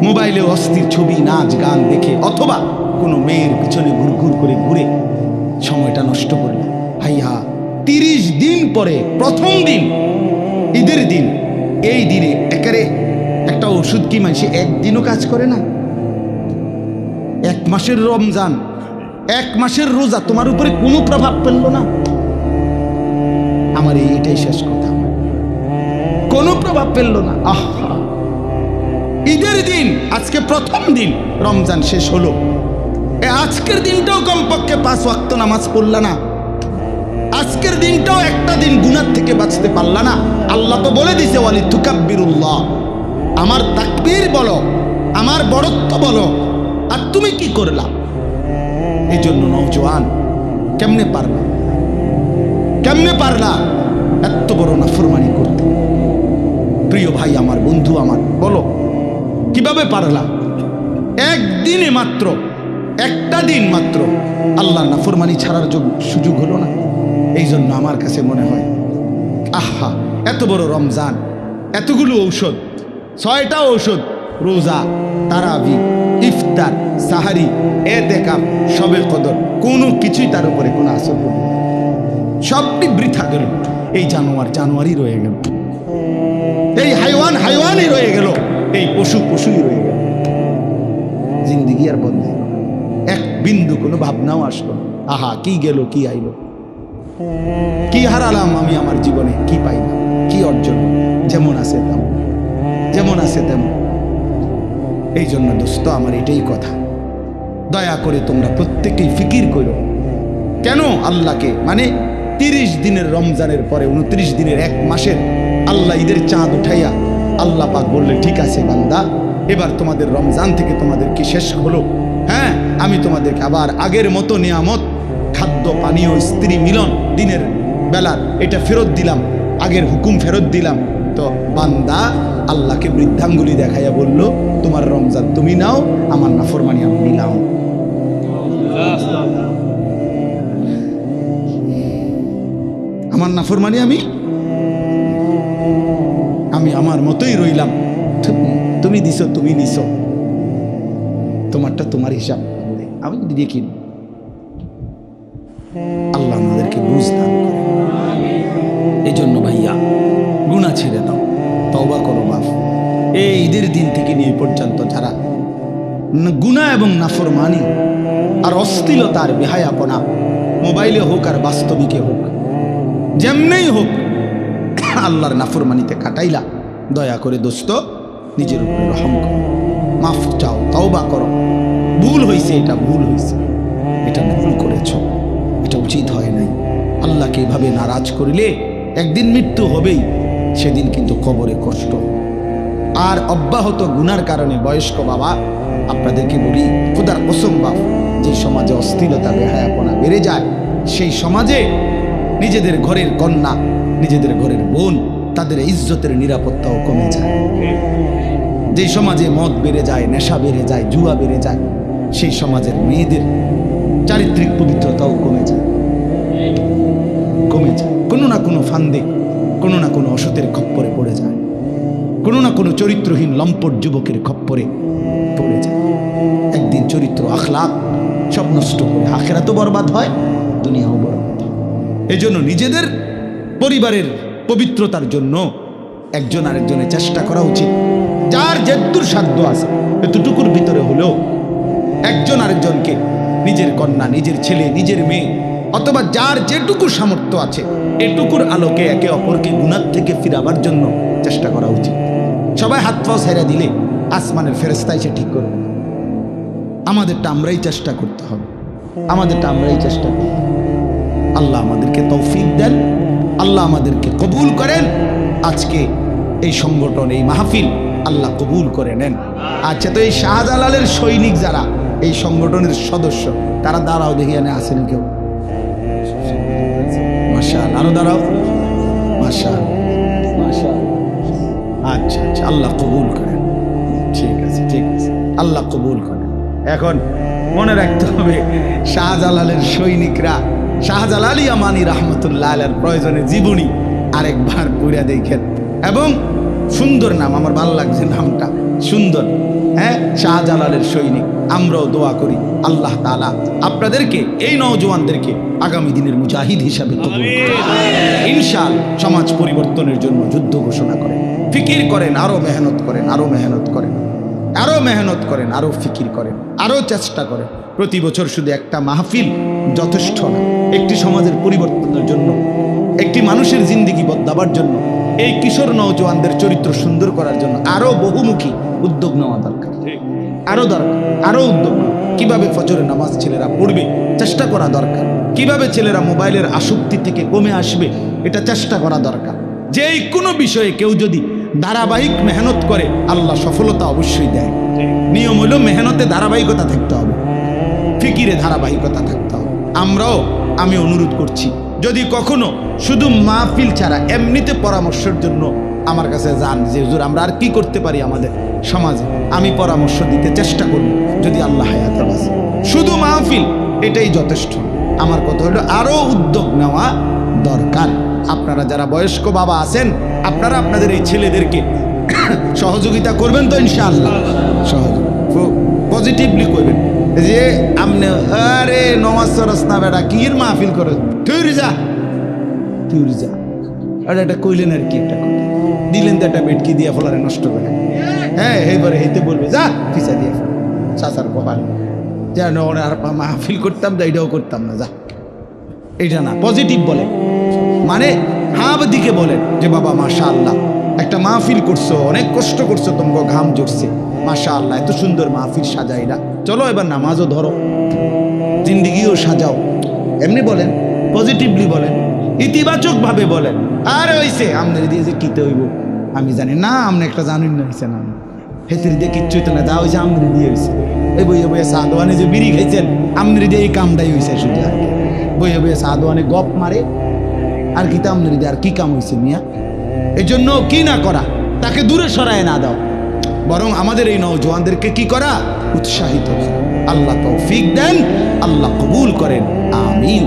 মোবাইলে অস্থির ছবি, নাচ, গান দেখে অথবা কোনো মেয়ের পিছনে ঘুরঘুর করে ঘুরে সময়টা নষ্ট করলা। হাইয়া, 30 দিন পরে প্রথম দিন, ঈদের দিন, এই দিনে একেবারে একটা ওষুধ কি মানুষে একদিনও কাজ করে না? 1 মাসের রমজান, 1 মাসের রোজা তোমার উপরে কোনো প্রভাব ফেললো না? আমার এইটাই শেষ কথা, কোনো প্রভাব ফেললো না। আহা, ঈদের দিন, আজকে প্রথম দিন, রমজান শেষ হলো, আজকের দিনটাও কমপক্ষে 5 ওয়াক্ত নামাজ পড়লা না? আজকের দিনটাও একটা দিন গুনাহ থেকে বাঁচতে পারলা না? আল্লাহ তো বলে দিছে, ওয়ালি তুকাব্বিরুল্লাহ, আমার তাকবীর বলো, আমার বড়ত্ব বলো, আর তুমি কি করলা? এই জন্য নওজোয়ান, কেমনে পারলা, কেমনে পারলা এত বড় নাফরমানি করতে? প্রিয় ভাই আমার, বন্ধু আমার, বলো কিভাবে পারলা? একদিনে মাত্র, একটা দিন মাত্র আল্লাহর নাফরমানি ছাড়ার সুযোগ হলো না? এই জন্য আমার কাছে মনে হয়, আহা, এত বড় রমজান, এতগুলো ঔষধ, 6টা ঔষধ, রোজা, তারাবি, ইফতার, সাহারি, এতেকাফ, শবে কদর, কোনো কিছুই তার উপরে কোনো আসর করল না। সবটি বৃথা গেল। এই জানোয়ারই রয়ে গেল, এই হাইওয়ানই রয়ে গেল, এই পশুই রয়ে গেল। জিন্দিগি আর বদলে গেল, এক বিন্দু কোনো ভাবনাও আসলো না। আহা, কি গেল, কি আইলো, কি হারালাম আমি আমার জীবনে, কি পাইলাম, কি অর্জন? যেমন আছে তেমন, যেমন আছে তেমন। এই জন্য দোস্ত আমার এটাই কথা, দয়া করে তোমরা প্রত্যেকেই ফিকির করো, কেন আল্লাহকে, মানে 30 দিনের রমজানের পরে 29 দিনের 1 মাসের আল্লাহ ঈদের চাঁদ উঠাইয়া আল্লাহ পাক বললে, ঠিক আছে বান্দা, এবার তোমাদের রমজান থেকে তোমাদের কি শেষ হলো, হ্যাঁ, আমি তোমাদেরকে আবার আগের মতো নিয়ামত, খাদ্য, পানীয়, স্ত্রী মিলন, দিনের বেলার এটা ফেরত দিলাম, আগের হুকুম ফেরত দিলাম। তো বান্দা আল্লাহকে বৃদ্ধাঙ্গুলি দেখাইয়া বলল, তোমার রমজান তুমি নাও, আমার নাফরমানি আমি নিলাম। আমার নাফরমানি আমি আমার মতোই রইলাম। তুমি দিছো, তুমি নিছো, তোমারটা তোমার হিসাব, আমি দেখি। আল্লাহ আমাদেরকে বুঝ দান করে। এই জন্য ভাইয়া, গুনাহ ছেড়ে দাও, তওবা করো বাপ। এই ঈদের দিন থেকে নিয়ে পর্যন্ত যারা গুনাহ এবং নাফরমানি আর অশ্লীলতার বেহায়াপনা, মোবাইলে হোক আর বাস্তবিকে হোক, যেমনেই হোক, আল্লাহর নাফরমানিতে কাটাইলা, দয়া করে দোস্ত নিজের উপরে রহম করো, মাফ চাও, তওবা করো। ভুল হয়েছে, এটা ভুল হয়েছে, এটা ভুল করেছ, এটা উচিত হয় নাই। আল্লাহকে এভাবে নারাজ করিলে একদিন মৃত্যু হবেই, সেদিন কিন্তু কবরে কষ্ট। আর অব্যাহত গুনার কারণে বয়স্ক বাবা, আপনাদেরকে বলি, খোদার কসম বাপ, যে সমাজে অশ্লীলতা, বেহায়াপনা বেড়ে যায়, সেই সমাজে নিজেদের ঘরের কন্যা, নিজেদের ঘরের বোন, তাদের ইজ্জতের নিরাপত্তাও কমে যায়। যে সমাজে মদ বেড়ে যায়, নেশা বেড়ে যায়, জুয়া বেড়ে যায়, সেই সমাজের মেয়েদের চারিত্রিক পবিত্রতাও কমে যায়। কোনো না কোনো ফান্দে, কোনো না কোনো অসতের খপ্পরে পড়ে যায়, কোনো না কোনো চরিত্রহীন লম্পট যুবকের খপ্পরে পড়ে যায়। একদিন চরিত্র, আখলাক সব নষ্ট করে আখিরাতও বরবাদ হয়, দুনিয়াও বরবাদ হয়। এজন্য নিজেদের পরিবারের পবিত্রতার জন্য একজন আরেকজনের চেষ্টা করা উচিত। যার যেদূর সাধ্য আছে, এতটুকুর ভিতরে হলেও একজন আরেকজনকে, নিজের কন্যা, নিজের ছেলে, নিজের মেয়ে, অথবা যার যেটুকু সামর্থ্য আছে এটুকুর আলোকে একে অপরকে গুনাহ থেকে ফিরাবার জন্য চেষ্টা করা উচিত। সবাই হাত পাও ছেড়ে দিলে আসমানের ফেরেশতা এসে ঠিক করবে। আমাদেরটা আমরাই চেষ্টা করতে হবে, আমাদেরটা আমরাই চেষ্টা করতে হবে। আল্লাহ আমাদেরকে তৌফিক দেন, আল্লাহ আমাদেরকে কবুল করেন। আজকে এই সংগঠন, এই মাহফিল আল্লাহ কবুল করে নেন। আচ্ছা, তো এই শাহজালালের সৈনিক যারা এই সংগঠনের সদস্য, তারা দাঁড়াও দেখি, এনে আসেন কেউ? মাশাআল্লাহ, আরো দাঁড়াও। মাশাআল্লাহ, মাশাআল্লাহ। আচ্ছা আচ্ছা, আল্লাহ কবুল করেন। ঠিক আছে, ঠিক আছে, আল্লাহ কবুল করেন। এখন মনে রাখতে হবে, শাহজালালের সৈনিকরা শাহজালাল ইয়ামানি রহমতুল্লাহ আলাইহির প্রয়োজনে জীবনী আরেকবার পড়ে দেখেন। এবং সুন্দর নাম, আমার ভালো লাগছে নামটা, সুন্দর। হ্যাঁ, শাহজালালের সৈনিক। আমরাও দোয়া করি আল্লাহ তাআলা আপনাদেরকে, এই নওজোয়ানদেরকে আগামী দিনের মুজাহিদ হিসাবে কবুল করেন। ইনশাআল্লাহ সমাজ পরিবর্তনের জন্য যুদ্ধ ঘোষণা করেন, ফিকির করেন, আরো মেহনত করেন, আরো মেহনত করেন, আরো মেহনত করেন, আরো ফিকির করেন, আরো চেষ্টা করেন। প্রতি বছর শুধু একটা মাহফিল যথেষ্ট না। একটি সমাজের পরিবর্তনের জন্য, একটি মানুষের জিন্দেগি বদলাবার জন্য, এই কিশোর নওজোয়ানদের চরিত্র সুন্দর করার জন্য আরো বহুমুখী উদ্যোগ নেওয়া দরকার, আরো দরকার, আরো উদ্যোগ নেওয়া। কিভাবে ফজরের নামাজ ছেলেরা পড়বে চেষ্টা করা দরকার, কিভাবে ছেলেরা মোবাইলের আসক্তি থেকে কমে আসবে এটা চেষ্টা করা দরকার। যে কোনো বিষয়ে কেউ যদি ধারাবাহিক মেহনত করে আল্লাহ সফলতা অবশ্যই দেয়। নিয়ম হলো মেহনতে ধারাবাহিকতা থাকতে হবে, ফিকিরে ধারাবাহিকতা থাকতে হবে। আমি অনুরোধ করছি, যদি কখনো শুধু মাহফিল ছাড়া এমনিতে পরামর্শের জন্য আমার কাছে যান যে হুজুর আমরা আর কি করতে পারি আমাদের সমাজে, আমি পরামর্শ দিতে চেষ্টা করব যদি আল্লাহ হায়াতে বাঁচে। শুধু মাহফিল এটাই যথেষ্ট। আমার কথা হলো আরো উদ্যোগ নেওয়া দরকার। আপনারা যারা বয়স্ক বাবা আছেন, আপনারা আপনাদের এই ছেলেদেরকে সহযোগিতা করবেন তো ইনশাআল্লাহ? পজিটিভলি করবেন যে আপনি আরে নমাজ সরস না বেটা, কির মাহফিল করে তুই যা, তুই যা। আর এটা কইলেন আর কি, একটা কথা দিলেন তো একটা বেটকি দিয়ে ফলারে নষ্ট করে। হ্যাঁ, এইবারে হেঁটে বলবে যা ফিসা দিয়ে ফেল, চাচার কপালে যেন আর মাহফিল করতাম যা, এটাও করতাম না, যা। এটা না, পজিটিভ বলেন, মানে হাব দিকে বলেন যে বাবা মাশাআল্লাহ একটা মাহফিল করছো, অনেক কষ্ট করছো, তোমাকে ঘাম জড়ছে, মাশাআল্লাহ এত সুন্দর মাহফিল সাজাইরা, চলো এবার নামাজও ধরো, জিন্দিগিও সাজাও। এমনি বলেন, পজিটিভলি বলেন, ইতিবাচক ভাবে বলেন। আর হইছে আমনের দিয়ে যে কিতে হইব আমি জানি না, আপনি একটা জানুন না, হয়েছে না হেতির দিয়ে কিচ্ছু হইতো না, যা হয়েছে আমনের দিয়ে হয়েছে। এই বইয়ে বইয়ে সাদওয়ানে যে বিড়ি খাইছেন আমনের দিয়ে এই কামটাই হয়েছে শুধু। আর কি বইয়ে বইয়ে সাদওয়ানে গপ মারে আর কি, আমনের দিয়ে আর কি কাম হয়েছে মিয়া? এই জন্য কি না করা, তাকে দূরে সরায় না দাও, বরং আমাদের এই নওজোয়ানদেরকে কি করা, উৎসাহিত। আল্লাহ তৌফিক দেন, আল্লাহ কবুল করেন, আমিন।